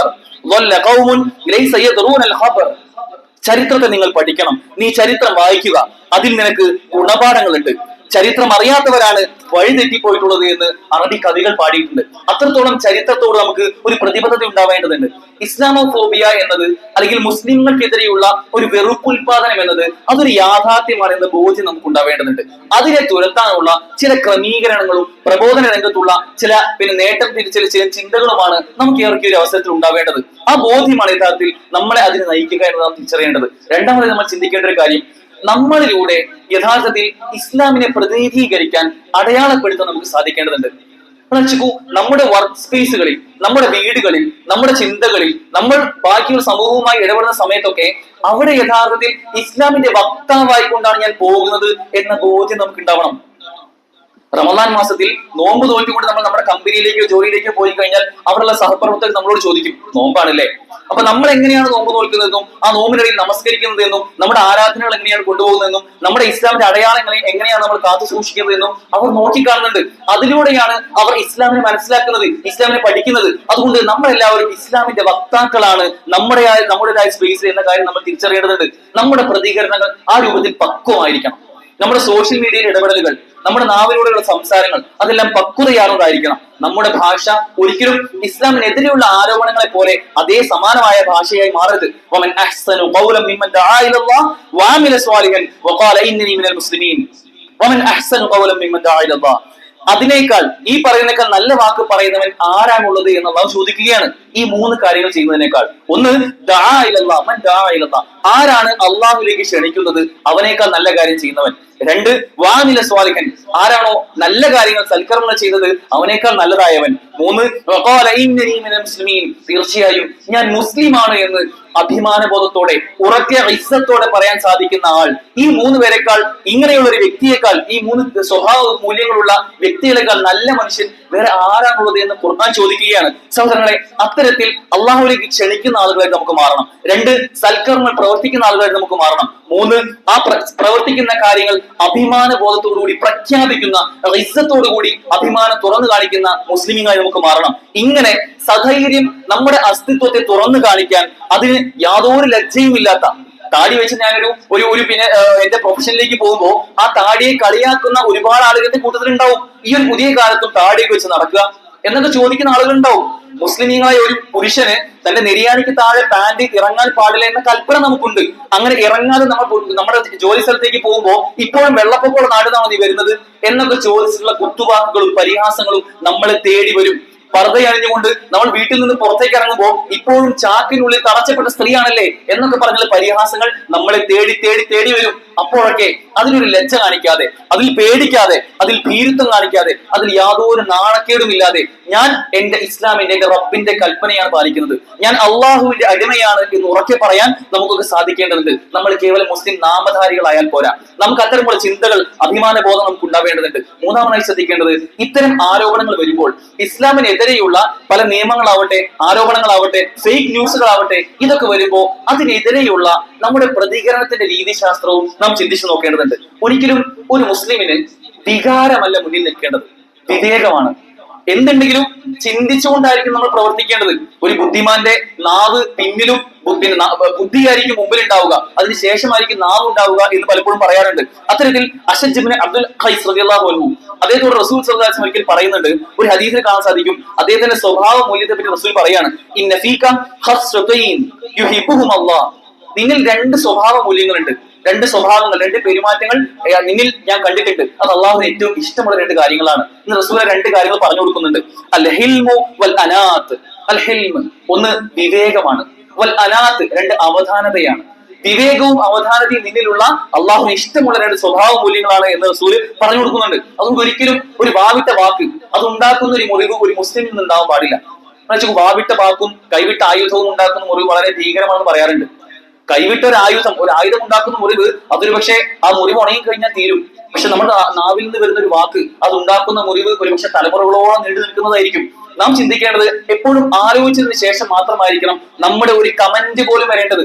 ചരിത്രത്തെ നിങ്ങൾ പഠിക്കണം, നീ ചരിത്രം വായിക്കുക, അതിൽ നിനക്ക് ഗുണപാഠങ്ങളുണ്ട്. ചരിത്രം അറിയാത്തവരാണ് വഴിതെറ്റിപ്പോയിട്ടുള്ളത് എന്ന് അറബി കവികൾ പാടിയിട്ടുണ്ട്. അത്രത്തോളം ചരിത്രത്തോട് നമുക്ക് ഒരു പ്രതിബദ്ധത ഉണ്ടാവേണ്ടതുണ്ട്. ഇസ്ലാമോഫോബിയ എന്നത് അല്ലെങ്കിൽ മുസ്ലിങ്ങൾക്കെതിരെയുള്ള ഒരു വെറുപ്പുൽപാദനം എന്നത് അതൊരു യാഥാർത്ഥ്യമാണ് എന്ന ബോധ്യം നമുക്ക് ഉണ്ടാവേണ്ടതുണ്ട്. അതിനെ തുരത്താനുള്ള ചില ക്രമീകരണങ്ങളും പ്രബോധന രംഗത്തുള്ള ചില നേട്ടം തിരിച്ചുള്ള ചില ചിന്തകളുമാണ് നമുക്ക് ഏറെ ഒരു അവസരത്തിൽ ഉണ്ടാവേണ്ടത്. ആ ബോധ്യമാണ് യഥാർത്ഥത്തിൽ നമ്മളെ അതിന് നയിക്കുക എന്ന് നാം തിരിച്ചറിയേണ്ടത്. രണ്ടാമത് നമ്മൾ ചിന്തിക്കേണ്ട ഒരു കാര്യം, നമ്മളിലൂടെ യഥാർത്ഥത്തിൽ ഇസ്ലാമിനെ പ്രതിനിധീകരിക്കാൻ അടയാളപ്പെടുത്താൻ നമുക്ക് സാധിക്കേണ്ടതുണ്ട്. നമ്മുടെ വർക്ക് സ്പേസുകളിൽ, നമ്മുടെ വീടുകളിൽ, നമ്മുടെ ചിന്തകളിൽ, നമ്മൾ ബാക്കിയുള്ള സമൂഹവുമായി ഇടപെടുന്ന സമയത്തൊക്കെ അവിടെ യഥാർത്ഥത്തിൽ ഇസ്ലാമിന്റെ വക്താവായിക്കൊണ്ടാണ് ഞാൻ പോകുന്നത് എന്ന ബോധ്യം നമുക്ക് ഉണ്ടാവണം. റമദാൻ മാസത്തിൽ നോമ്പ് നോക്കിക്കൊണ്ട് നമ്മൾ നമ്മുടെ കമ്പനിയിലേക്കോ ജോലിയിലേക്കോ പോയി കഴിഞ്ഞാൽ അവിടെയുള്ള സഹപ്രവർത്തകർ നമ്മളോട് ചോദിക്കും, നോമ്പാണല്ലേ, അപ്പൊ നമ്മൾ എങ്ങനെയാണ് നോമ്പ് നോക്കുന്നതെന്നും ആ നോമ്പിനിടയിൽ നമസ്കരിക്കുന്നതെന്നും നമ്മുടെ ആരാധനകൾ എങ്ങനെയാണ് കൊണ്ടുപോകുന്നതെന്നും നമ്മുടെ ഇസ്ലാമിന്റെ അടയാളങ്ങളെ എങ്ങനെയാണ് നമ്മൾ കാത്തു സൂക്ഷിക്കുന്നതെന്നും അവർ നോക്കിക്കാണുന്നുണ്ട്. അതിലൂടെയാണ് അവർ ഇസ്ലാമിനെ മനസ്സിലാക്കുന്നത്, ഇസ്ലാമിനെ പഠിക്കുന്നത്. അതുകൊണ്ട് നമ്മളെല്ലാവരും ഇസ്ലാമിന്റെ വക്താക്കളാണ് നമ്മുടേതായ സ്പേസിൽ എന്ന കാര്യം നമ്മൾ തിരിച്ചറിയേണ്ടതുണ്ട്. നമ്മുടെ പ്രതികരണങ്ങൾ ആ രൂപത്തിൽ പക്വമായിരിക്കണം. നമ്മുടെ സോഷ്യൽ മീഡിയയിൽ ഇടപെടലുകൾ, നമ്മുടെ നാവിലൂടെയുള്ള സംസാരങ്ങൾ അതെല്ലാം പക്വതയാർന്നതായിരിക്കണം. നമ്മുടെ ഭാഷ ഒരിക്കലും ഇസ്ലാമിനെതിരെയുള്ള ആരോപണങ്ങളെ പോലെ അതേ സമാനമായ ഭാഷയായി മാറരുത്. വമൻ അഹ്സനു ഖൗലൻ മിമ്മൻ ദആ ഇലല്ലാഹ് വഅമില സ്വാലിഹൻ വഖാല ഇന്നനി മിനൽ മുസ്ലിമീൻ. വമൻ അഹ്സനു ഖൗലൻ മിമ്മൻ ദആ ഇലല്ലാഹ്, അതിനേക്കാൾ ഈ പറയുന്നേക്കാൾ നല്ല വാക്ക് പറയുന്നവൻ ആരാണുള്ളത് എന്ന് അല്ലാഹു ചോദിക്കുകയാണ്. ഈ മൂന്ന് കാര്യങ്ങൾ ചെയ്യുന്നതിനേക്കാൾ, ഒന്ന് ദആ ഇലല്ലാഹ്, മൻ ദആ ഇലല്ലാഹ്, ആരാണ് അള്ളാഹുലേക്ക് ക്ഷണിക്കുന്നത് അവനേക്കാൾ നല്ല കാര്യം ചെയ്യുന്നവൻ. രണ്ട്, വഅമില സ്വാലിഹൻ, ആരാണോ നല്ല കാര്യങ്ങൾ സൽക്കർമ്മങ്ങൾ ചെയ്തത് അവനേക്കാൾ നല്ലതായവൻ. മൂന്ന്, വഖാല ഇന്നനി മിനൽ മുസ്ലിമീൻ, തീർച്ചയായും ഞാൻ മുസ്ലിമാണ് എന്ന് അഭിമാനബോധത്തോടെ ഉറക്കെ ഇസ്സത്തോടെ പറയാൻ സാധിക്കുന്ന ആൾ. ഈ മൂന്ന് പേരെക്കാൾ, ഇങ്ങനെയുള്ള ഒരു വ്യക്തിയേക്കാൾ, ഈ മൂന്ന് സ്വഭാവ മൂല്യങ്ങളുള്ള വ്യക്തികളെക്കാൾ നല്ല മനുഷ്യൻ വേറെ ആരാണുള്ളത് എന്ന് ഖുർആൻ ചോദിക്കുകയാണ്. സഹോദരങ്ങളെ, അത്തരത്തിൽ അള്ളാഹുവിലേക്ക് ക്ഷണിക്കുന്ന ആളുകളായിട്ട് നമുക്ക് മാറണം. രണ്ട്, സൽക്കർമ്മങ്ങൾ പ്രവർത്തിക്കുന്ന ആളുകളായിട്ട് നമുക്ക് മാറണം. മൂന്ന്, ആ പ്രവർത്തിക്കുന്ന കാര്യങ്ങൾ അഭിമാന ബോധത്തോടുകൂടി പ്രഖ്യാപിക്കുന്ന, ഇസ്സത്തോടുകൂടി അഭിമാനം തുറന്നു കാണിക്കുന്ന മുസ്ലിങ്ങളായി നമുക്ക് മാറണം. ഇങ്ങനെ സധൈര്യം നമ്മുടെ അസ്തിത്വത്തെ തുറന്നു കാണിക്കാൻ, അതിന് യാതൊരു ലജ്ജയും ഇല്ലാത്ത, താടി വെച്ച് ഞാനൊരു പിന്നെ എന്റെ പ്രൊഫഷനിലേക്ക് പോകുമ്പോൾ ആ താടിയെ കളിയാക്കുന്ന ഒരുപാട് ആളുകളുടെ കൂട്ടത്തിലുണ്ടാവും. ഈ ഒരു പുതിയ കാലത്തും താടിയൊക്കെ വെച്ച് നടക്കുക എന്നൊക്കെ ചോദിക്കുന്ന ആളുകളുണ്ടാവും. മുസ്ലിമീങ്ങളായ ഒരു പുരുഷന് തന്റെ നെരിയാണിക്ക് താഴെ പാന്റ് ഇറങ്ങാൻ പാടില്ല എന്ന കൽപ്പന നമുക്കുണ്ട്. അങ്ങനെ ഇറങ്ങാതെ നമ്മുടെ ജോലി സ്ഥലത്തേക്ക് പോകുമ്പോൾ ഇപ്പോഴും വെള്ളപ്പൊക്കമുള്ള നാടുന്നാണോ നീ വരുന്നത് എന്നൊക്കെ ചോദിച്ചിട്ടുള്ള കുത്തുവാക്കുകളും പരിഹാസങ്ങളും നമ്മളെ തേടി വരും. പർദ്ദ അണിഞ്ഞുകൊണ്ട് നമ്മൾ വീട്ടിൽ നിന്ന് പുറത്തേക്ക് ഇറങ്ങുമ്പോൾ ഇപ്പോഴും ചാക്കിനുള്ളിൽ തറച്ചപ്പെട്ട സ്ത്രീയാണല്ലേ എന്നൊക്കെ പറഞ്ഞുള്ള പരിഹാസങ്ങൾ നമ്മളെ തേടി തേടി തേടി വരും. അപ്പോഴൊക്കെ അതിലൊരു ലജ്ജ കാണിക്കാതെ, അതിൽ പേടിക്കാതെ, അതിൽ ഭീരുത്വം കാണിക്കാതെ, അതിൽ യാതൊരു നാണക്കേടും ഇല്ലാതെ ഞാൻ എന്റെ ഇസ്ലാമിന്റെ, എന്റെ റബ്ബിന്റെ കൽപ്പനയാണ് പാലിക്കുന്നത്, ഞാൻ അള്ളാഹുവിന്റെ അടിമയാണ് എന്ന് ഉറക്കെ പറയാൻ നമുക്കൊക്കെ സാധിക്കേണ്ടതുണ്ട്. നമ്മൾ കേവലം മുസ്ലിം നാമധാരികളായാൽ പോരാ, നമുക്ക് അത്തരമുള്ള ചിന്തകൾ, അഭിമാന ബോധം നമുക്ക് ഉണ്ടാവേണ്ടതുണ്ട്. മൂന്നാമതായി ശ്രദ്ധിക്കേണ്ടത്, ഇത്തരം ആരോപണങ്ങൾ വരുമ്പോൾ ഇസ്ലാമിനെതിരെയുള്ള പല നിയമങ്ങളാവട്ടെ, ആരോപണങ്ങളാവട്ടെ, ഫേക്ക് ന്യൂസുകളാവട്ടെ, ഇതൊക്കെ വരുമ്പോൾ അതിനെതിരെയുള്ള നമ്മുടെ പ്രതികരണത്തിന്റെ രീതിശാസ്ത്രവും നാം ചിന്തിച്ചു നോക്കേണ്ടതുണ്ട്. ഒരിക്കലും ഒരു മുസ്ലിമിന് വികാരമല്ല മുന്നിൽ നിൽക്കേണ്ടത്, വിവേകമാണ്. എന്തുണ്ടെങ്കിലും ചിന്തിച്ചുകൊണ്ടായിരിക്കും നമ്മൾ പ്രവർത്തിക്കേണ്ടത്. ഒരു ബുദ്ധിമാന്റെ നാവ് പിന്നിലും ബുദ്ധിയായിരിക്കും മുമ്പിൽ ഉണ്ടാവുക, അതിനുശേഷമായിരിക്കും നാവ് ഉണ്ടാവുക എന്ന് പലപ്പോഴും പറയാറുണ്ട്. അത്തരത്തിൽ അശ്അജ് ഇബ്നു അബ്ദുൽ ഖൈസ് റളിയല്ലാഹു അൻഹു അദ്ദേഹത്തോട് റസൂൽ സ്വല്ലല്ലാഹു അലൈഹി വസല്ലം ഒരിക്കൽ പറയുന്നുണ്ട്, ഒരു ഹദീസിൽ കാണാൻ സാധിക്കും, അദ്ദേഹത്തിന്റെ സ്വഭാവ മൂല്യത്തെ പറ്റി റസൂൽ പറയാണ്, ഇന്ന ഫീക ഖസ്റതൈൻ യുഹിബ്ബുഹും അല്ലാഹ്, നിന്നിൽ രണ്ട് സ്വഭാവ മൂല്യങ്ങളുണ്ട്, രണ്ട് സ്വഭാവങ്ങൾ, രണ്ട് പെരുമാറ്റങ്ങൾ നിന്നിൽ ഞാൻ കണ്ടിട്ടുണ്ട്, അത് അള്ളാഹുവിന് ഏറ്റവും ഇഷ്ടമുള്ള രണ്ട് കാര്യങ്ങളാണ്. ഇന്ന് റസൂൽ രണ്ട് കാര്യങ്ങൾ പറഞ്ഞു കൊടുക്കുന്നുണ്ട്. അൽ ഹിൽമു വൽ അനാത്ത്. അൽ ഹിൽമ് ഒന്ന് വിവേകമാണ്, വൽ അനാത്ത് രണ്ട് അവധാനതയാണ്. വിവേകവും അവധാനതയും നിന്നിലുള്ള അള്ളാഹുവിന് ഇഷ്ടമുള്ള രണ്ട് സ്വഭാവ മൂല്യങ്ങളാണ് എന്ന് റസൂൽ പറഞ്ഞു കൊടുക്കുന്നുണ്ട്. അതുകൊണ്ട് ഒരിക്കലും ഒരു വാവിട്ട വാക്ക് അതുണ്ടാക്കുന്ന ഒരു മുറിവ് ഒരു മുസ്ലിമിൽ നിന്ന് ഉണ്ടാവാൻ പാടില്ല. വാവിട്ട വാക്കും കൈവിട്ട ആയുധവും ഉണ്ടാക്കുന്ന മുറിവ് വളരെ ഭീകരമാണെന്ന് പറയാറുണ്ട്. കൈവിട്ട ഒരു ആയുധം ഉണ്ടാക്കുന്ന മുറിവ് അതൊരു പക്ഷേ ആ മുറിവ് ഉണങ്ങി കഴിഞ്ഞാൽ തീരും. പക്ഷെ നമ്മുടെ നാവിൽ നിന്ന് വരുന്ന ഒരു വാക്ക് അത് ഉണ്ടാക്കുന്ന മുറിവ് ഒരു പക്ഷെ തലമുറകളോളം നീണ്ടു നിൽക്കുന്നതായിരിക്കും. നാം ചിന്തിക്കേണ്ടത് എപ്പോഴും ആലോചിച്ചതിന് ശേഷം മാത്രമായിരിക്കണം നമ്മുടെ ഒരു കമന്റ് പോലും വരേണ്ടത്.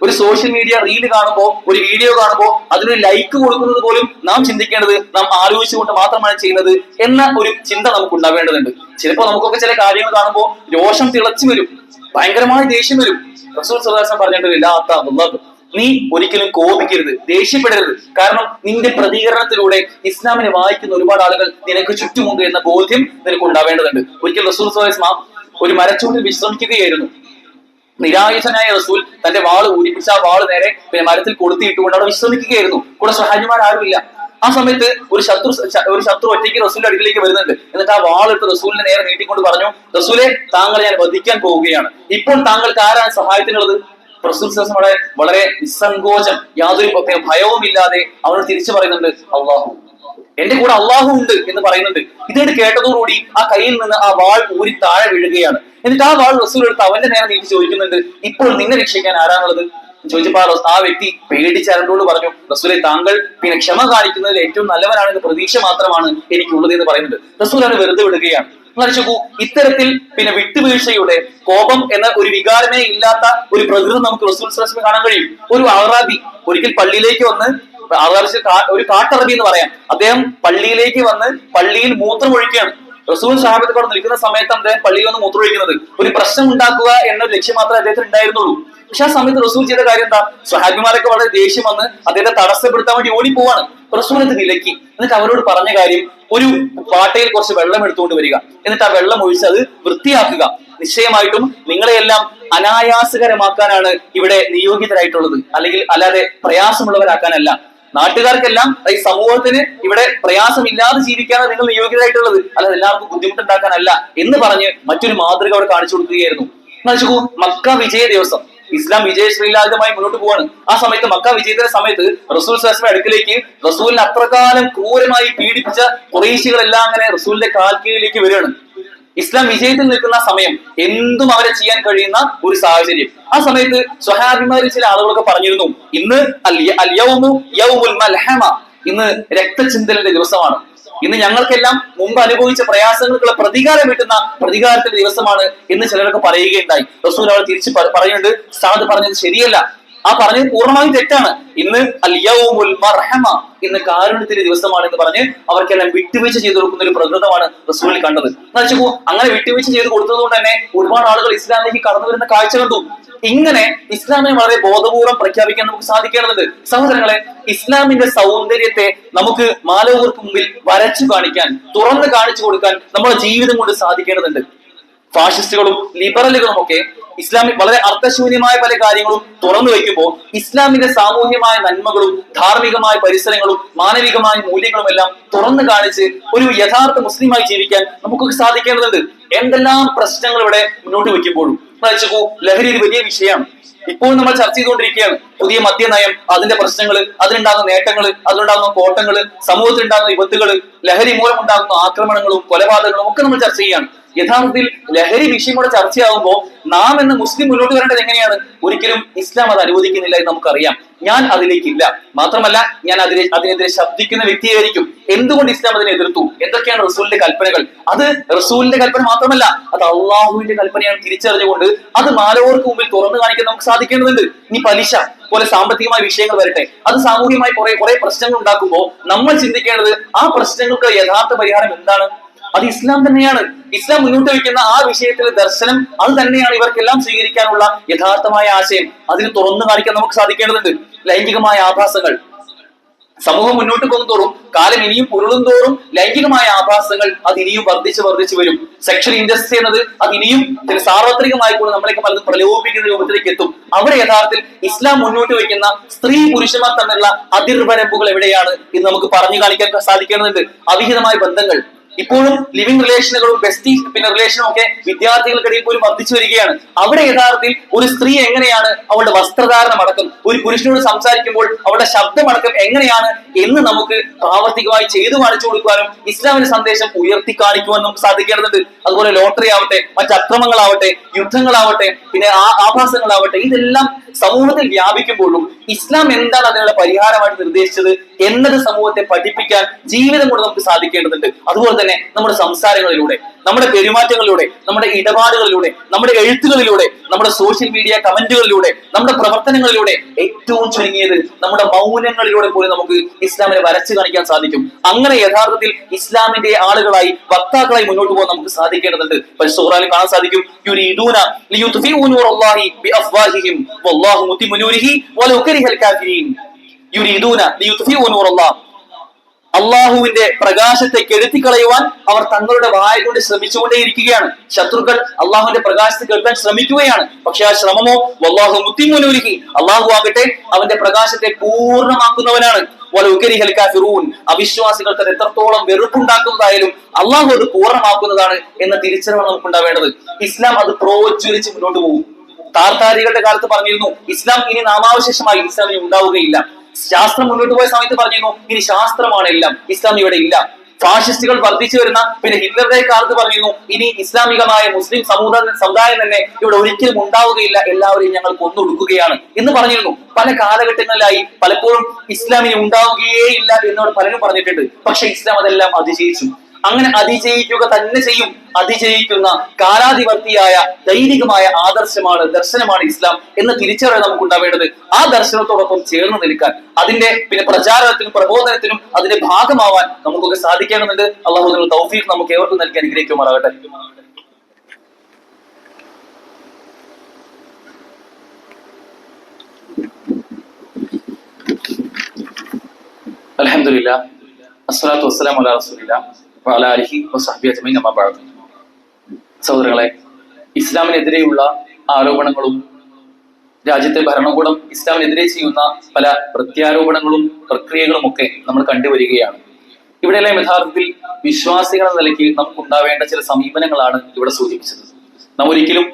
ഒരു സോഷ്യൽ മീഡിയ റീല് കാണുമ്പോൾ, ഒരു വീഡിയോ കാണുമ്പോൾ അതിനൊരു ലൈക്ക് കൊടുക്കുന്നത് പോലും നാം ചിന്തിക്കേണ്ടത് നാം ആലോചിച്ചുകൊണ്ട് മാത്രമാണ് ചെയ്യുന്നത് എന്ന ഒരു ചിന്ത നമുക്ക് ഉണ്ടാവേണ്ടതുണ്ട്. ചിലപ്പോൾ നമുക്കൊക്കെ ചില കാര്യങ്ങൾ കാണുമ്പോൾ രോഷം തിളച്ചു വരും. ഭയങ്കരമായ ദേഷ്യം വരും. റസൂൽ സല്ലല്ലാഹു അലൈഹി വസല്ലം പറഞ്ഞിട്ടില്ല, നീ ഒരിക്കലും കോപിക്കരുത്, ദേഷ്യപ്പെടരുത്. കാരണം നിന്റെ പ്രതികരണത്തിലൂടെ ഇസ്ലാമിനെ വായിക്കുന്ന ഒരുപാട് ആളുകൾ നിനക്ക് ചുറ്റുമുണ്ട് എന്ന ബോധ്യം നിനക്ക് ഉണ്ടാവേണ്ടതുണ്ട്. ഒരിക്കൽ റസൂൽ സല്ലല്ലാഹു അലൈഹി വസല്ലം ഒരു മരച്ചുവട്ടിൽ വിശ്രമിക്കുകയായിരുന്നു. നിരായുധനായ റസൂൽ തന്റെ വാള് ഊരിപ്പിച്ച ആ വാള് നേരെ മരത്തിൽ കൊളുത്തിയിട്ടുകൊണ്ട് അവിടെ വിശ്രമിക്കുകയായിരുന്നു. കൂടെ സ്വഹാബിമാർ ആരുമില്ല. ആ സമയത്ത് ഒരു ശത്രു ഒറ്റയ്ക്ക് റസൂലിന്റെ അടുക്കിലേക്ക് വരുന്നുണ്ട്. എന്നിട്ട് ആ വാളെടുത്ത് റസൂലിനെ നേരെ നീട്ടിക്കൊണ്ട് പറഞ്ഞു, റസൂലെ, താങ്കളെ ഞാൻ വധിക്കാൻ പോവുകയാണ്. ഇപ്പോൾ താങ്കൾക്ക് ആരാണ് സഹായത്തിനുള്ളത്? റസൂൽ സല്ലല്ലാഹു അലൈഹി വസല്ലം വളരെ നിസ്സങ്കോചം, യാതൊരു ഭയവും ഇല്ലാതെ അവനോട് തിരിച്ചു പറയുന്നുണ്ട്, അള്ളാഹു, എന്റെ കൂടെ അള്ളാഹു ഉണ്ട് എന്ന് പറയുന്നുണ്ട്. ഇതേത് കേട്ടതോടുകൂടി ആ കയ്യിൽ നിന്ന് ആ വാൾ ഊരി താഴെ വീഴുകയാണ്. എന്നിട്ട് ആ വാൾ റസൂൽ എടുത്ത് അവന്റെ നേരെ നീട്ടി ചോദിക്കുന്നുണ്ട്, ഇപ്പോൾ നിന്നെ രക്ഷിക്കാൻ ആരാണുള്ളത്? ചോദിച്ചപ്പോൾ ആ വ്യക്തി പേടിച്ചരണ്ടോട് പറഞ്ഞു, റസൂലെ, താങ്കൾ ക്ഷമ കാണിക്കുന്നതിൽ ഏറ്റവും നല്ലവനാണെന്ന് പ്രതീക്ഷ മാത്രമാണ് എനിക്കുള്ളത് എന്ന് പറയുന്നുണ്ട്. റസൂൽ അവനെ വെറുതെ വിടുകയാണ്. നോക്കൂ, ഇത്തരത്തിൽ വിട്ടുവീഴ്ചയുടെ, കോപം എന്ന ഒരു വികാരമേ ഇല്ലാത്ത ഒരു പ്രകൃതം നമുക്ക് റസൂൽ സല്ലല്ലാഹു അലൈഹി വസല്ലം കാണാൻ കഴിയും. ഒരു അറാബി ഒരിക്കൽ പള്ളിയിലേക്ക് വന്ന്, ഒരു കാട്ടറബി എന്ന് പറയാം, അദ്ദേഹം പള്ളിയിലേക്ക് വന്ന് പള്ളിയിൽ മൂത്രമൊഴിക്കുകയാണ്. റസൂൽ സഹാബത്തോട് നിൽക്കുന്ന സമയത്ത് അദ്ദേഹം പള്ളിയിൽ വന്ന് മൂത്രമൊഴിക്കുന്നത് ഒരു പ്രശ്നം ഉണ്ടാക്കുക എന്നൊരു ലക്ഷ്യം മാത്രമേ അദ്ദേഹത്തിന് ഉണ്ടായിരുന്നുള്ളൂ. പക്ഷെ ആ സമയത്ത് റസൂൽ ചെയ്ത കാര്യം എന്താ? സ്വഹാബിമാരൊക്കെ വളരെ ദേഷ്യം വന്ന് അദ്ദേഹത്തെ തടസ്സപ്പെടുത്താൻ വേണ്ടി ഓടിപ്പോവാണ്. റസൂൽ അത് വിലക്കി. എന്നിട്ട് അവരോട് പറഞ്ഞ കാര്യം, ഒരു പാട്ടയിൽ കുറച്ച് വെള്ളം എടുത്തുകൊണ്ട് വരിക, എന്നിട്ട് ആ വെള്ളം ഒഴിച്ച് അത് വൃത്തിയാക്കുക. നിശ്ചയമായിട്ടും നിങ്ങളെയെല്ലാം അനായാസകരമാക്കാനാണ് ഇവിടെ നിയോഗിതരായിട്ടുള്ളത്, അല്ലാതെ പ്രയാസമുള്ളവരാക്കാനല്ല. നാട്ടുകാർക്കെല്ലാം, ഈ സമൂഹത്തിന് ഇവിടെ പ്രയാസമില്ലാതെ ജീവിക്കാനാണ് നിങ്ങൾ നിയോഗിതരായിട്ടുള്ളത്, അല്ലാതെ എല്ലാവർക്കും ബുദ്ധിമുട്ടുണ്ടാക്കാനല്ല എന്ന് പറഞ്ഞ് മറ്റൊരു മാതൃക അവിടെ കാണിച്ചു കൊടുക്കുകയായിരുന്നു. നോക്കൂ, മക്ക വിജയ ദിവസം ഇസ്ലാം വിജയശ്രീലാളിതമായി മുന്നോട്ട് പോവാണ്. ആ സമയത്ത് മക്ക വിജയത്തിന്റെ സമയത്ത് റസൂൽ സല്ലല്ലാഹു അലൈഹി വസല്ലം അടുക്കിലേക്ക് റസൂലിനെ അത്രകാലം ക്രൂരമായി പീഡിപ്പിച്ച ഖുറൈശികളെല്ലാം അങ്ങനെ റസൂലിന്റെ കാൽക്കീഴിലേക്ക് വരികയാണ്. ഇസ്ലാം വിജയത്തിൽ നിൽക്കുന്ന സമയം, എന്തും അവരെ ചെയ്യാൻ കഴിയുന്ന ഒരു സാഹചര്യം. ആ സമയത്ത് സ്വഹാബിമാരിൽ ചില ആളുകളൊക്കെ പറഞ്ഞിരുന്നു, ഇന്ന് യൗമുൽ മൽഹമ, ഇന്ന് രക്തചിന്തലിന്റെ ദിവസമാണ്, ഇന്ന് ഞങ്ങൾക്കെല്ലാം മുമ്പ് അനുഭവിച്ച പ്രയാസങ്ങൾക്കുള്ള പ്രതികാരം കിട്ടുന്ന പ്രതികാരത്തിന്റെ ദിവസമാണ് എന്ന് ചിലരൊക്കെ പറയുകയുണ്ടായി. റസൂൽ അവർ തിരിച്ച് പറയുന്നുണ്ട്, സാദ് പറഞ്ഞത് ശരിയല്ല, ആ പറഞ്ഞത് പൂർണ്ണമായും തെറ്റാണ്. ഇന്ന് യൗമുൽ മർഹമ, ഇന്ന് കാരുണ്യത്തിന്റെ ദിവസമാണ് എന്ന് പറഞ്ഞ് അവർക്കെല്ലാം വിട്ടുവീഴ്ച ചെയ്തു കൊടുക്കുന്ന ഒരു പ്രകൃതമാണ് റസൂലിൽ കണ്ടത്. എന്നുവെച്ചപ്പോ അങ്ങനെ വിട്ടുവീഴ്ച ചെയ്ത് കൊടുത്തത് കൊണ്ട് തന്നെ ഒരുപാട് ആളുകൾ ഇസ്ലാമിലേക്ക് കടന്നു വരുന്ന കാഴ്ച കണ്ടു. ഇങ്ങനെ ഇസ്ലാമിനെ വളരെ ബോധപൂർവ്വം പ്രഖ്യാപിക്കാൻ നമുക്ക് സാധിക്കേണ്ടതുണ്ട്. സഹോദരങ്ങളെ, ഇസ്ലാമിന്റെ സൗന്ദര്യത്തെ നമുക്ക് മാലോകർക്ക് മുമ്പിൽ വരച്ചു കാണിക്കാൻ, തുറന്ന് കാണിച്ചു കൊടുക്കാൻ നമ്മുടെ ജീവിതം കൊണ്ട് സാധിക്കേണ്ടതുണ്ട്. ഫാഷിസ്റ്റുകളും ലിബറലുകളും ഒക്കെ ഇസ്ലാമിക് വളരെ അർത്ഥശൂന്യമായ പല കാര്യങ്ങളും തുറന്നു വയ്ക്കുമ്പോൾ ഇസ്ലാമിന്റെ സാമൂഹ്യമായ നന്മകളും ധാർമ്മികമായ പരിസരങ്ങളും മാനവികമായ മൂല്യങ്ങളും എല്ലാം തുറന്നു കാണിച്ച് ഒരു യഥാർത്ഥ മുസ്ലിമായി ജീവിക്കാൻ നമുക്കൊക്കെ സാധിക്കേണ്ടതുണ്ട്. എന്തെല്ലാം പ്രശ്നങ്ങൾ ഇവിടെ മുന്നോട്ട് വയ്ക്കുമ്പോഴും ലഹരി ഒരു വലിയ വിഷയമാണ്. ഇപ്പോൾ നമ്മൾ ചർച്ച ചെയ്തുകൊണ്ടിരിക്കുകയാണ്. പുതിയ മദ്യനയം, അതിന്റെ പ്രശ്നങ്ങൾ, അതിനുണ്ടാകുന്ന നേട്ടങ്ങൾ, അതിനുണ്ടാകുന്ന കോട്ടങ്ങൾ, സമൂഹത്തിലുണ്ടാകുന്ന വിപത്തുകൾ, ലഹരി മൂലം ഉണ്ടാകുന്ന ആക്രമണങ്ങളും കൊലപാതകങ്ങളും ഒക്കെ നമ്മൾ ചർച്ച ചെയ്യുകയാണ്. യഥാർത്ഥത്തിൽ ലഹരി വിഷയമോടെ ചർച്ചയാകുമ്പോൾ നാം എന്ന മുസ്ലിം മുന്നോട്ട് വരേണ്ടത് എങ്ങനെയാണ്? ഒരിക്കലും ഇസ്ലാം അത് അനുവദിക്കുന്നില്ല എന്ന് നമുക്കറിയാം. ഞാൻ അതിലേക്കില്ല. മാത്രമല്ല, ഞാൻ അതിനെതിരെ ശബ്ദിക്കുന്ന വ്യക്തിയായിരിക്കും. എന്തുകൊണ്ട് ഇസ്ലാം അതിനെ എതിർത്തു? എന്തൊക്കെയാണ് റസൂലിന്റെ കൽപ്പനകൾ? അത് റസൂലിന്റെ കൽപ്പന മാത്രമല്ല, അത് അള്ളാഹുവിന്റെ കൽപ്പനയാണ് തിരിച്ചറിഞ്ഞുകൊണ്ട് അത് മാലോകർക്ക് മുമ്പിൽ തുറന്നു കാണിക്കാൻ നമുക്ക് സാധിക്കേണ്ടതുണ്ട്. ഇനി പലിശ പോലെ സാമ്പത്തികമായ വിഷയങ്ങൾ വരട്ടെ, അത് സാമൂഹികമായി കുറെ പ്രശ്നങ്ങൾ ഉണ്ടാക്കുമ്പോൾ നമ്മൾ ചിന്തിക്കേണ്ടത് ആ പ്രശ്നങ്ങൾക്ക് യഥാർത്ഥ പരിഹാരം എന്താണ്? അത് ഇസ്ലാം തന്നെയാണ്. ഇസ്ലാം മുന്നോട്ട് വയ്ക്കുന്ന ആ വിഷയത്തിലെ ദർശനം അത് തന്നെയാണ് ഇവർക്കെല്ലാം സ്വീകരിക്കാനുള്ള യഥാർത്ഥമായ ആശയം. അതിന് തുറന്നു കാണിക്കാൻ നമുക്ക് സാധിക്കേണ്ടതുണ്ട്. ലൈംഗികമായ ആഭാസങ്ങൾ, സമൂഹം മുന്നോട്ട് പോകുന്തോറും, കാലം ഇനിയും ഉരുളും തോറും ലൈംഗികമായ ആഭാസങ്ങൾ അത് ഇനിയും വർദ്ധിച്ചു വരും. സെക്ഷൽ ഇൻഡസ്ട്രി എന്നത് അത് ഇനിയും സാർവത്രികമായിക്കൊണ്ട് നമ്മളെയൊക്കെ പലതും പ്രലോഭിപ്പിക്കുന്ന രൂപത്തിലേക്ക് എത്തും. അവിടെ യഥാർത്ഥത്തിൽ ഇസ്ലാം മുന്നോട്ട് വയ്ക്കുന്ന സ്ത്രീ പുരുഷന്മാർ തമ്മിലുള്ള അതിർവരമ്പുകൾ എവിടെയാണ് എന്ന് നമുക്ക് പറഞ്ഞു കാണിക്കാൻ സാധിക്കേണ്ടതുണ്ട്. അവിഹിതമായ ബന്ധങ്ങൾ ഇപ്പോഴും ലിവിംഗ് റിലേഷനുകളും ബെസ്റ്റി റിലേഷനും ഒക്കെ വിദ്യാർത്ഥികൾക്കിടയിൽ പോലും വർദ്ധിച്ചു വരികയാണ്. അവിടെ യഥാർത്ഥത്തിൽ ഒരു സ്ത്രീ എങ്ങനെയാണ് അവളുടെ വസ്ത്രധാരണം അടക്കം, ഒരു പുരുഷനോട് സംസാരിക്കുമ്പോൾ അവളുടെ ശബ്ദമടക്കം എങ്ങനെയാണ് എന്ന് നമുക്ക് പ്രാവർത്തികമായി ചെയ്തു കാണിച്ചു കൊടുക്കുവാനും ഇസ്ലാമിന്റെ സന്ദേശം ഉയർത്തി കാണിക്കുവാനും നമുക്ക് സാധിക്കേണ്ടതുണ്ട്. അതുപോലെ ലോട്ടറി ആവട്ടെ, മറ്റ് അക്രമങ്ങളാവട്ടെ, യുദ്ധങ്ങളാവട്ടെ, പിന്നെ ആഭാസങ്ങളാവട്ടെ, ഇതെല്ലാം സമൂഹത്തിൽ വ്യാപിക്കുമ്പോഴും ഇസ്ലാം എന്താണ് അതിനുള്ള പരിഹാരമായിട്ട് നിർദ്ദേശിച്ചത് എന്നത് സമൂഹത്തെ പഠിപ്പിക്കാൻ ജീവിതം കൊണ്ട് നമുക്ക് സാധിക്കേണ്ടതുണ്ട്. അതുപോലെ തന്നെ നമ്മുടെ സംസാരങ്ങളിലൂടെ, നമ്മുടെ പെരുമാറ്റങ്ങളിലൂടെ, നമ്മുടെ ഇടപാടുകളിലൂടെ, നമ്മുടെ എഴുത്തുകളിലൂടെ, നമ്മുടെ സോഷ്യൽ മീഡിയ കമന്റുകളിലൂടെ, നമ്മുടെ പ്രവർത്തനങ്ങളിലൂടെ, ഏറ്റവും ചുരുങ്ങിയത് നമ്മുടെ മൗനങ്ങളിലൂടെ പോലും നമുക്ക് ഇസ്ലാമിനെ വരച്ചു കാണിക്കാൻ സാധിക്കും. അങ്ങനെ യഥാർത്ഥത്തിൽ ഇസ്ലാമിന്റെ ആളുകളായി, വക്താക്കളായി മുന്നോട്ട് പോകാൻ നമുക്ക് സാധിക്കേണ്ടതുണ്ട്. പരിശുദ്ധ ഖുർആനിൽ കാണാൻ സാധിക്കും, യുരീദൂന ലിയുത്ഫിഉ നൂറല്ലാഹി ബിഅഫ്വാഹിഹിം വല്ലാഹു മുതിമ്മു നൂരിഹി വലൗ കരിഹൽ കാഫിരീൻ. യുരീദൂന ലിയുത്ഫിഉ നൂറല്ലാഹ്, അള്ളാഹുവിന്റെ പ്രകാശത്തെ കെടുത്തിക്കളയുവാൻ അവർ തങ്ങളുടെ വായ കൊണ്ട് ശ്രമിച്ചുകൊണ്ടേയിരിക്കുകയാണ്. ശത്രുക്കൾ അള്ളാഹുവിന്റെ പ്രകാശത്തെ കെടുത്താൻ ശ്രമിക്കുകയാണ്. പക്ഷെ ആ ശ്രമമോ വല്ലാഹു മുതിമ്മു നൂരിഹി, അള്ളാഹു ആകട്ടെ അവന്റെ പ്രകാശത്തെ പൂർണ്ണമാക്കുന്നവനാണ്. വലൗകരിഹൽ കാഫിറൂൻ, അവിശ്വാസികൾക്ക് അത് എത്രത്തോളം വെറുപ്പുണ്ടാക്കുന്നതായാലും അള്ളാഹു അത് പൂർണ്ണമാക്കുന്നതാണ് എന്ന തിരിച്ചറിവാണ് നമുക്ക് ഉണ്ടാവേണ്ടത്. ഇസ്ലാം അത് പ്രോജ്വലിച്ച് മുന്നോട്ട് പോകും. താർത്താരികളുടെ കാലത്ത് പറഞ്ഞിരുന്നു ഇസ്ലാം ഇനി നാമാവശേഷമായി, ഇസ്ലാം ഇനി ഉണ്ടാവുകയില്ല. ശാസ്ത്രം മുന്നോട്ട് പോയ സമയത്ത് പറഞ്ഞിരുന്നു ഇനി ശാസ്ത്രമാണ് എല്ലാം, ഇസ്ലാം ഇവിടെ ഇല്ല. ഫാഷിസ്റ്റുകൾ വർദ്ധിച്ചു വരുന്ന പിന്നെ ഹിറ്റ്ലറുടെ കാലത്ത് പറഞ്ഞിരുന്നു ഇനി ഇസ്ലാമികമായ മുസ്ലിം സമുദായം തന്നെ ഇവിടെ ഒരിക്കലും ഉണ്ടാവുകയില്ല, എല്ലാവരെയും ഞങ്ങൾ കൊന്നൊടുക്കുകയാണ് എന്ന് പറഞ്ഞിരുന്നു. പല കാലഘട്ടങ്ങളിലായി പലപ്പോഴും ഇസ്ലാമിന് ഉണ്ടാവുകയേ ഇല്ല എന്നോട് പലരും പറഞ്ഞിട്ടുണ്ട്. പക്ഷെ ഇസ്ലാം അതെല്ലാം അതിജയിച്ചു. അങ്ങനെ അതിജയിക്കുക തന്നെ ചെയ്യും. അതിജയിക്കുന്ന കാലാധിപത്യമായ ദൈനികമായ ദർശനമാണ് ഇസ്ലാം എന്ന തിരിച്ചറിവ് നമുക്ക് ഉണ്ടാവേണ്ടത്. ആ ദർശനത്തോടൊപ്പം ചേർന്ന് നിൽക്കാൻ, അതിന്റെ പിന്നെ പ്രചാരണത്തിനും പ്രബോധനത്തിനും അതിന്റെ ഭാഗമാവാൻ നമുക്കൊക്കെ സാധിക്കേണ്ടതുണ്ട്. അള്ളാഹു തൗഫീഖ് നമുക്ക് ഏവർക്കും നൽകി അനുഗ്രഹിക്കുമാറാകട്ടെ. അൽഹംദുലില്ലാ, അസ്സലാത്തു വസ്സലാമു അലാ റസൂലില്ലാ വഅലാ ആലിഹി വസഹ്ബിഹി അജ്മഈൻ. അമ്മാ ബഅദ്. സഹോദരങ്ങളെ, ഇസ്ലാമിനെതിരെയുള്ള ആരോപണങ്ങളും രാജ്യത്തെ ഭരണകൂടം ഇസ്ലാമിനെതിരെ ചെയ്യുന്ന പല പ്രത്യാരോപണങ്ങളും പ്രക്രിയകളും ഒക്കെ നമ്മൾ കണ്ടുവരികയാണ്. ഇവിടെയെല്ലാം യഥാർത്ഥത്തിൽ വിശ്വാസികൾ എന്ന നിലയ്ക്ക് നമുക്കുണ്ടാവേണ്ട ചില സമീപനങ്ങളാണ് ഇവിടെ സൂചിപ്പിച്ചത്. നാം ഒരിക്കലും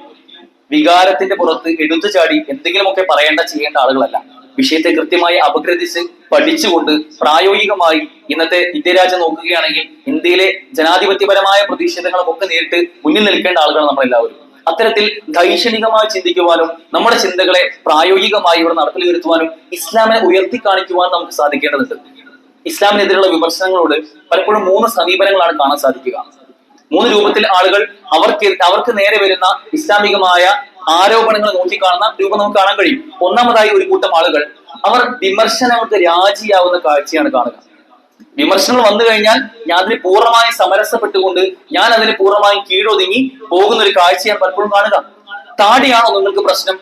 വികാരത്തിന്റെ പുറത്ത് എടുത്തു ചാടി എന്തെങ്കിലുമൊക്കെ പറയേണ്ട ചെയ്യേണ്ട ആളുകളല്ല. വിഷയത്തെ കൃത്യമായി അപഗ്രഥിച്ച് പഠിച്ചുകൊണ്ട് പ്രായോഗികമായി ഇന്നത്തെ ഇന്ത്യ രാജ്യം നോക്കുകയാണെങ്കിൽ ഇന്ത്യയിലെ ജനാധിപത്യപരമായ പ്രതിഷേധങ്ങളൊക്കെ നേരിട്ട് മുന്നിൽ നിൽക്കേണ്ട ആളുകളാണ് നമ്മളെല്ലാവരും. അത്തരത്തിൽ ദൈക്ഷണികമായി ചിന്തിക്കുവാനും നമ്മുടെ ചിന്തകളെ പ്രായോഗികമായി ഇവിടെ നടപ്പിൽ വരുത്തുവാനും ഇസ്ലാമിനെ ഉയർത്തി കാണിക്കുവാനും നമുക്ക് സാധിക്കേണ്ടതുണ്ട്. ഇസ്ലാമിനെതിരെയുള്ള വിമർശനങ്ങളോട് പലപ്പോഴും 3 സമീപനങ്ങളാണ് കാണാൻ സാധിക്കുക. 3 രൂപത്തിൽ ആളുകൾ അവർക്ക് നേരെ വരുന്ന ഇസ്ലാമികമായ ആരോപണങ്ങൾ നോക്കിക്കാണുന്ന രൂപം നമുക്ക് കാണാൻ കഴിയും. ഒന്നാമതായി ഒരു കൂട്ടം ആളുകൾ അവർ വിമർശനങ്ങൾക്ക് രാജിയാവുന്ന കാഴ്ചയാണ് കാണുക. വിമർശനങ്ങൾ വന്നു കഴിഞ്ഞാൽ ഞാൻ അതിന് പൂർണ്ണമായി സമരസപ്പെട്ടുകൊണ്ട് ഞാൻ അതിന് പൂർണ്ണമായി കീഴൊതുങ്ങി പോകുന്ന ഒരു കാഴ്ചയാണ് പലപ്പോഴും കാണുക. താടിയാണോ നിങ്ങൾക്ക് പ്രശ്നം?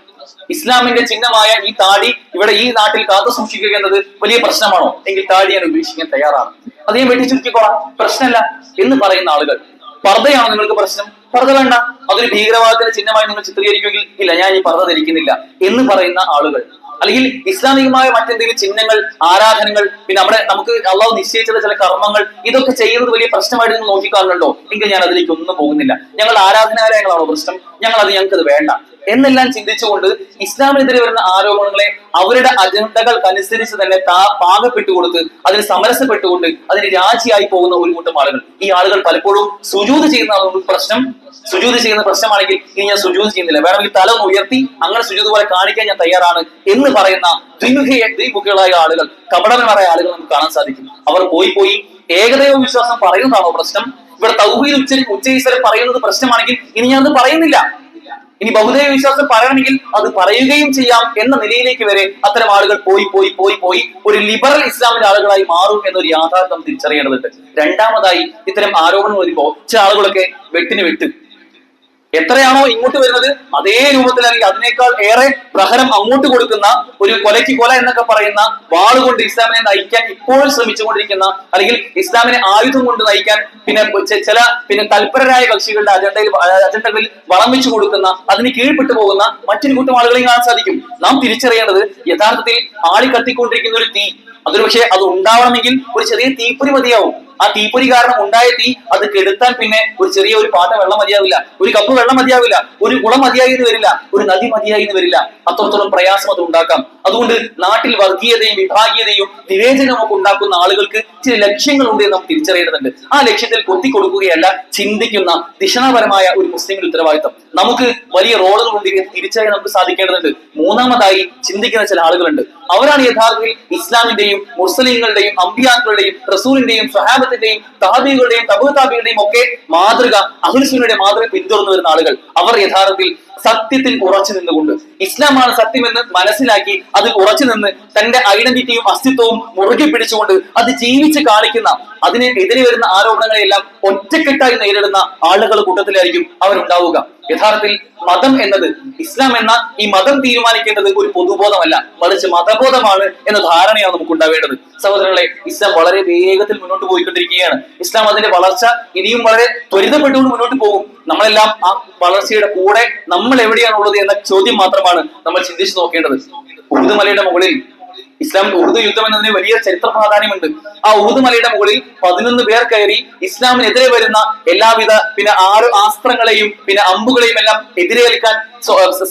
ഇസ്ലാമിന്റെ ചിഹ്നമായ ഈ താടി ഇവിടെ ഈ നാട്ടിൽ കാത്തു സൂക്ഷിക്കുക എന്നത് വലിയ പ്രശ്നമാണോ? എങ്കിൽ താടി ഞാൻ ഉപേക്ഷിക്കാൻ തയ്യാറാണ്, അത് ഞാൻ വെട്ടിച്ചുരുക്കിക്കോളാം, പ്രശ്നമല്ല എന്ന് പറയുന്ന ആളുകൾ. പർദ്ദയാണോ നിങ്ങൾക്ക് പ്രശ്നം? പർദ്ദ വേണ്ട, അതൊരു ഭീകരവാദത്തിന്റെ ചിഹ്നമായി നിങ്ങൾ ചിത്രീകരിക്കുമെങ്കിൽ ഇല്ല, ഞാൻ ഈ പർദ്ദ ധരിക്കുന്നില്ല എന്ന് പറയുന്ന ആളുകൾ. അല്ലെങ്കിൽ ഇസ്ലാമികമായ മറ്റെന്തെങ്കിലും ചിഹ്നങ്ങൾ, ആരാധനകൾ, പിന്നെ നമുക്ക് അള്ളാഹു നിശ്ചയിച്ചുള്ള ചില കർമ്മങ്ങൾ, ഇതൊക്കെ ചെയ്യുന്നത് വലിയ പ്രശ്നമായിട്ട് നിങ്ങൾ നോക്കിക്കാണുന്നുണ്ടോ? എങ്കിൽ ഞാൻ അതിലേക്ക് ഒന്നും പോകുന്നില്ല. ഞങ്ങൾ ആരാധനാലയങ്ങളാണോ പ്രശ്നം? ഞങ്ങൾക്കത് വേണ്ട എന്നെല്ലാം ചിന്തിച്ചുകൊണ്ട് ഇസ്ലാമിനെതിരെ വരുന്ന ആരോപണങ്ങളെ അവരുടെ അജണ്ടകൾക്കനുസരിച്ച് തന്നെ പാകപ്പെട്ടു കൊടുത്ത് അതിന് സമരസപ്പെട്ടുകൊണ്ട് അതിന് രാജിയായി പോകുന്ന ഒരു കൂട്ടം ആളുകൾ. ഈ ആളുകൾ പലപ്പോഴും സുജൂദ് ചെയ്യുന്ന പ്രശ്നം, സുജൂദ് ചെയ്യുന്ന പ്രശ്നമാണെങ്കിൽ ഇനി ഞാൻ സുജൂദ് ചെയ്യുന്നില്ല, വേണമെങ്കിൽ തല ഒന്ന് ഉയർത്തി അങ്ങനെ സുജൂദ് പോലെ കാണിക്കാൻ ഞാൻ തയ്യാറാണ് എന്ന് പറയുന്ന ദ്വിമുഖികളായ ആളുകൾ, കപടന്മാരായ ആളുകൾ നമുക്ക് കാണാൻ സാധിക്കും. അവർ പോയി ഏകദൈവ വിശ്വാസം പറയുന്നതാണോ പ്രശ്നം? ഇവിടെ തൗഹീദ് ഉച്ചരിസരം പറയുന്നത് പ്രശ്നമാണെങ്കിൽ ഇനി ഞാൻ അത് പറയുന്നില്ല, ഇനി ബഹുദൈവ വിശ്വാസം പറയണമെങ്കിൽ അത് പറയുകയും ചെയ്യാം എന്ന നിലയിലേക്ക് വരെ അത്തരം ആളുകൾ പോയി ഒരു ലിബറൽ ഇസ്ലാമിന്റെ ആളുകളായി മാറും എന്നൊരു യാഥാർത്ഥ്യം തിരിച്ചറിയേണ്ടതുണ്ട്. രണ്ടാമതായി, ഇത്തരം ആരോപണം വരുമ്പോൾ ചില ആളുകളൊക്കെ വെട്ട് എത്രയാണോ ഇങ്ങോട്ട് വരുന്നത് അതേ രൂപത്തിൽ അല്ലെങ്കിൽ അതിനേക്കാൾ ഏറെ പ്രഹരം അങ്ങോട്ട് കൊടുക്കുന്ന ഒരു കൊലയ്ക്ക് കൊല എന്നൊക്കെ പറയുന്ന വാളുകൊണ്ട് ഇസ്ലാമിനെ നയിക്കാൻ ഇപ്പോൾ ശ്രമിച്ചുകൊണ്ടിരിക്കുന്ന, അല്ലെങ്കിൽ ഇസ്ലാമിനെ ആയുധം കൊണ്ട് നയിക്കാൻ ചില തൽപരരായ കക്ഷികളുടെ അജണ്ടകളിൽ വളം വെച്ചു കൊടുക്കുന്ന, അതിന് കീഴ്പ്പെട്ടു പോകുന്ന മറ്റൊരു കൂട്ടം ആളുകളെയും കാണാൻ സാധിക്കും. നാം തിരിച്ചറിയേണ്ടത് യഥാർത്ഥത്തിൽ ആളി കത്തിക്കൊണ്ടിരിക്കുന്ന ഒരു തീ, അതൊരു പക്ഷേ അത് ഉണ്ടാവണമെങ്കിൽ ഒരു ചെറിയ തീപ്പൊരി മതിയാവും. ആ തീപ്പൊരി കാരണം ഉണ്ടായ തീ അത് കെടുത്താൻ പിന്നെ ഒരു ചെറിയ ഒരു പാട്ട വെള്ളം മതിയാവില്ല, ഒരു കപ്പ് വെള്ളം മതിയാവില്ല, ഒരു കുളം മതിയായി എന്ന് വരില്ല, ഒരു നദി മതിയായി എന്ന് വരില്ല. അത്രത്തോളം പ്രയാസം അത് ഉണ്ടാക്കാം. അതുകൊണ്ട് നാട്ടിൽ വർഗീയതയും വിഭാഗീയതയും വിവേചനവും ഒക്കെ ഉണ്ടാക്കുന്ന ആളുകൾക്ക് ചില ലക്ഷ്യങ്ങളുണ്ട് എന്ന് നാം തിരിച്ചറിയേണ്ടതുണ്ട്. ആ ലക്ഷ്യത്തിൽ കൊത്തിക്കൊടുക്കുകയല്ല, ചിന്തിക്കുന്ന ദിശനാപരമായ ഒരു മുസ്ലിമിന്റെ ഉത്തരവാദിത്തം. നമുക്ക് വലിയ റോളുകൾ ഉണ്ട് തിരിച്ചറിയാൻ നമുക്ക് സാധിക്കേണ്ടതുണ്ട്. മൂന്നാമതായി ചിന്തിക്കുന്ന ചില ആളുകളുണ്ട്. അവരാണ് യഥാർത്ഥത്തിൽ ഇസ്ലാമിന്റെയും മുസ്ലിങ്ങളുടെയും അമ്പിയാക്കളുടെയും റസൂലിന്റെയും സ്വഹാബത്തിന്റെയും താബികളുടെയും തബൂ താബികളുടെയും ഒക്കെ മാതൃക, അഹ്ലുസ് സുന്നയുടെ മാതൃക പിന്തുടർന്നു വരുന്ന ആളുകൾ. അവർ യഥാർത്ഥത്തിൽ സത്യത്തിൽ ഉറച്ചു നിന്നുകൊണ്ട് ഇസ്ലാമാണ് സത്യമെന്ന് മനസ്സിലാക്കി അതിൽ ഉറച്ചു നിന്ന് തന്റെ ഐഡന്റിറ്റിയും അസ്തിത്വവും മുറുകെ പിടിച്ചുകൊണ്ട് അത് ജീവിച്ച് കാണിക്കുന്ന, അതിനെതിരെ വരുന്ന ആരോപണങ്ങളെല്ലാം ഒറ്റക്കെട്ടായി നേരിടുന്ന ആളുകൾ കൂട്ടത്തിലായിരിക്കും അവരുണ്ടാവുക. യഥാർത്ഥത്തിൽ മതം എന്നത്, ഇസ്ലാം എന്ന ഈ മതം തീരുമാനിക്കേണ്ടത് ഒരു പൊതുബോധമല്ല, മറിച്ച് മതബോധമാണ് എന്ന ധാരണയാണ് നമുക്ക് ഉണ്ടാവേണ്ടത്. സഹോദരങ്ങളെ, ഇസ്ലാം വളരെ വേഗത്തിൽ മുന്നോട്ട് പോയിക്കൊണ്ടിരിക്കുകയാണ്. ഇസ്ലാം അതിന്റെ വളർച്ച ഇനിയും വളരെ ത്വരിതപ്പെട്ടുകൊണ്ട് മുന്നോട്ട് പോകും. നമ്മളെല്ലാം ആ വളർച്ചയുടെ കൂടെ നമ്മൾ എവിടെയാണുള്ളത് എന്ന ചോദ്യം മാത്രമാണ് നമ്മൾ ചിന്തിച്ചു നോക്കേണ്ടത്. ഉഹുദ് മലയുടെ മുകളിൽ ഇസ്ലാം ഉഹുദ് യുദ്ധം എന്നതിന് വലിയ ചരിത്ര പ്രാധാന്യമുണ്ട്. ആ ഉഹുദ് മലയുടെ മുകളിൽ 11 പേർ കയറി ഇസ്ലാമിനെതിരെ വരുന്ന എല്ലാവിധ പിന്നെ 6 ആസ്ത്രങ്ങളെയും പിന്നെ അമ്പുകളെയും എല്ലാം എതിരേൽക്കാൻ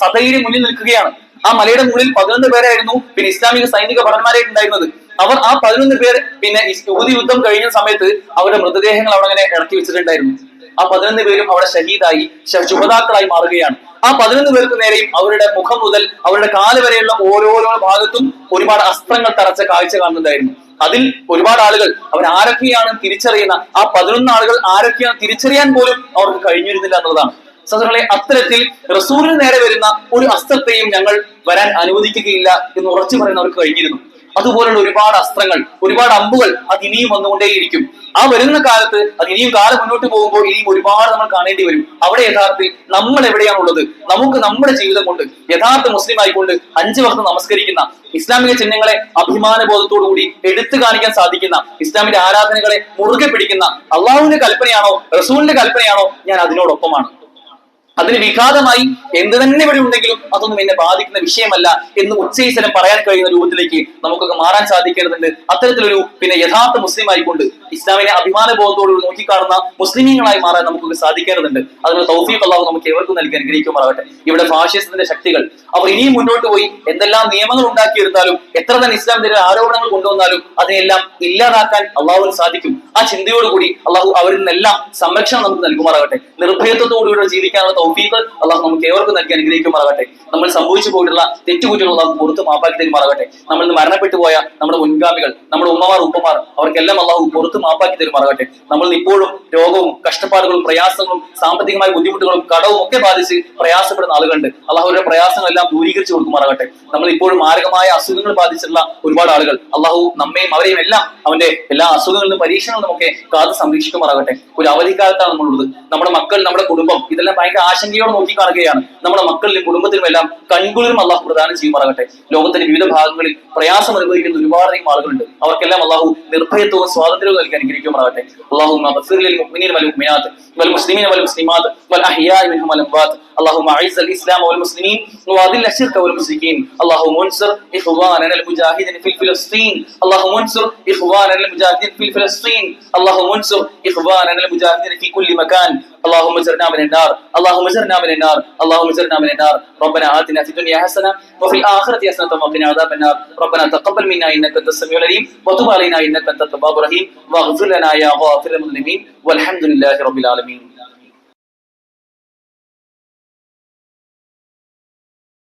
സധൈര്യം മുന്നിൽ നിൽക്കുകയാണ്. ആ മലയുടെ മുകളിൽ 11 പേരായിരുന്നു പിന്നെ ഇസ്ലാമിക സൈനിക ഭടന്മാരായിട്ടുണ്ടായിരുന്നത്. അവർ ആ 11 പേർ പിന്നെ ഉഹുദ് യുദ്ധം കഴിഞ്ഞ സമയത്ത് അവരുടെ മൃതദേഹങ്ങൾ അവിടെ അങ്ങനെ ഇറക്കി വെച്ചിട്ടുണ്ടായിരുന്നു. ആ 11 പേരും അവിടെ ഷഹീദായി ശുഹദാക്കളായി മാറുകയാണ്. ആ 11 പേർക്ക് നേരെയും അവരുടെ മുഖം മുതൽ അവരുടെ കാല് വരെയുള്ള ഓരോരോ ഭാഗത്തും ഒരുപാട് അസ്ത്രങ്ങൾ തറച്ച കാഴ്ച കാണുന്നുണ്ടായിരുന്നു. അതിൽ ഒരുപാട് ആളുകൾ അവരാരൊക്കെയാണ് തിരിച്ചറിയുന്ന, ആ 11 ആളുകൾ ആരൊക്കെയാണ് തിരിച്ചറിയാൻ പോലും അവർക്ക് കഴിഞ്ഞിരുന്നില്ല എന്നുള്ളതാണ്. സഹോദരങ്ങളെ, അത്തരത്തിൽ റസൂലിന് നേരെ വരുന്ന ഒരു അസ്ത്രത്തെയും ഞങ്ങൾ വരാൻ അനുവദിക്കുകയില്ല എന്ന് ഉറച്ചു പറയുന്ന അവർക്ക് കഴിഞ്ഞിരുന്നു. അതുപോലുള്ള ഒരുപാട് അസ്ത്രങ്ങൾ, ഒരുപാട് അമ്പുകൾ അത് ഇനിയും വന്നുകൊണ്ടേയിരിക്കും. ആ വരുന്ന കാലത്ത് അത് ഇനിയും കാലം മുന്നോട്ട് പോകുമ്പോൾ ഇനിയും ഒരുപാട് നമ്മൾ കാണേണ്ടി വരും. അവിടെ യഥാർത്ഥത്തിൽ നമ്മൾ എവിടെയാണുള്ളത്? നമുക്ക് നമ്മുടെ ജീവിതം കൊണ്ട് യഥാർത്ഥ മുസ്ലിം ആയിക്കൊണ്ട് 5 വക്ത് നമസ്കരിക്കുന്ന, ഇസ്ലാമിക ചിഹ്നങ്ങളെ അഭിമാന ബോധത്തോടുകൂടി എടുത്തു കാണിക്കാൻ സാധിക്കുന്ന, ഇസ്ലാമിന്റെ ആരാധനകളെ മുറുകെ പിടിക്കുന്ന, അള്ളാഹുവിന്റെ കൽപ്പനയാണോ റസൂലിന്റെ കൽപ്പനയാണോ ഞാൻ അതിനോടൊപ്പമാണ്. അതിന് വിഘാതമായി എന്ത് തന്നെ ഇവിടെ ഉണ്ടെങ്കിലും അതൊന്നും എന്നെ ബാധിക്കുന്ന വിഷയമല്ല എന്ന് ഉച്ചയിസരം പറയാൻ കഴിയുന്ന രൂപത്തിലേക്ക് നമുക്കൊക്കെ മാറാൻ സാധിക്കേണ്ടതുണ്ട്. അത്തരത്തിലൊരു പിന്നെ യഥാർത്ഥ മുസ്ലിം ആയിക്കൊണ്ട് ഇസ്ലാമിനെ അഭിമാന ബോധത്തോട് നോക്കിക്കാണുന്ന മുസ്ലിമീങ്ങളായി മാറാൻ നമുക്കൊക്കെ സാധിക്കേണ്ടതുണ്ട്. അതിനുള്ള തൗഫീഖ് അല്ലാഹു നമുക്ക് ഏവർക്കും നൽകി അനുഗ്രഹിക്കുമാറാകട്ടെ. ഇവിടെ ഫാഷിസത്തിന്റെ ശക്തികൾ അവർ ഇനിയും മുന്നോട്ട് പോയി എന്തെല്ലാം നിയമങ്ങൾ ഉണ്ടാക്കിയെടുത്താലും, എത്ര തന്നെ ഇസ്ലാമിന്റെ ആരോപണങ്ങൾ കൊണ്ടുവന്നാലും അതിനെല്ലാം ഇല്ലാതാക്കാൻ അള്ളാഹുവിന് സാധിക്കും. ആ ചിന്തയോടുകൂടി അള്ളാഹു അവരിൽ നിന്നെല്ലാം സംരക്ഷണം നമുക്ക് നൽകുമാറാകട്ടെ. നിർഭയത്വത്തോടുകൂടി ജീവിക്കാനുള്ള തൗഫീഖ് അള്ളാഹു നമുക്ക് ഏവർക്കും നൽകി അനുഗ്രഹിക്കുമാറാകട്ടെ. നമ്മൾ സംഭവിച്ചു പോയിട്ടുള്ള തെറ്റുകുറ്റങ്ങൾ അള്ളാഹു പുറത്ത് മാപ്പാക്കി തരുമാറാകട്ടെ. നമ്മൾ മരണപ്പെട്ടു പോയ നമ്മുടെ മുൻഗാമികൾ, നമ്മുടെ ഉമ്മമാർ ഉപ്പമാർ, അവർക്കെല്ലാം അള്ളാഹു പുറത്ത് മാപ്പാക്കി തരുമാറാകട്ടെ. നമ്മൾ ഇപ്പോഴും രോഗവും കഷ്ടപ്പാടുകളും പ്രയാസങ്ങളും സാമ്പത്തികമായ ബുദ്ധിമുട്ടുകളും കടവും ഒക്കെ ബാധിച്ച് പ്രയാസപ്പെടുന്ന ആളുകളുണ്ട്. അള്ളാഹുവിന്റെ പ്രയാസങ്ങളെല്ലാം ദൂരീകരിച്ചു കൊടുക്കുമാറാകട്ടെ. നമ്മൾ ഇപ്പോഴും മാരകമായ അസുഖങ്ങൾ ബാധിച്ചിട്ടുള്ള ഒരുപാട് ആളുകൾ, അള്ളാഹു നമ്മയും അവരെയും എല്ലാം അവന്റെ എല്ലാ അസുഖങ്ങളിലും പരീക്ഷണങ്ങളും ഒക്കെ കാത്ത് സംരക്ഷിക്കുമാറാകട്ടെ. ഒരു അവധിക്കാലത്താണ് നമ്മളുള്ളത്. നമ്മുടെ മക്കൾ, നമ്മുടെ കുടുംബം ഇതെല്ലാം ഭയങ്കര ആശങ്കയോടെ നോക്കിക്കാണുകയാണ്. നമ്മുടെ മക്കളിലും കുടുംബത്തിലും എല്ലാം കൺകുളിരും അള്ളാഹു പ്രദാനം ചെയ്യുമാറാകട്ടെ. ലോകത്തിന്റെ വിവിധ ഭാഗങ്ങളിൽ പ്രയാസം അനുഭവിക്കുന്ന ഒരുപാടധികം ആളുകളുണ്ട്. അവർക്കെല്ലാം അള്ളാഹു നിർഭയത്വവും സ്വാതന്ത്ര്യവും നൽകി അനുഗ്രഹിക്കുമാറാകട്ടെ. اللهم اغفر للمؤمنين والمؤمنات والمسلمين والمسلمات والأحياء منهم والأموات. اللهم أعز الإسلام والمسلمين وأذل الشرك والمشركين. اللهم انصر إخواننا المجاهدين في فلسطين. اللهم انصر إخواننا المجاهدين في فلسطين. اللهم انصر إخواننا المجاهدين في كل مكان. اللهم اجرنا من النار. اللهم اجرنا من النار. اللهم اجرنا من النار. ربنا آتنا في الدنيا حسنة وفي الآخرة حسنة وقنا عذاب النار. ربنا تقبل منا إنك أنت السميع العليم وتب علينا إنك أنت التواب الرحيم واغفر لنا يا غافر المذنبين والحمد لله رب العالمين.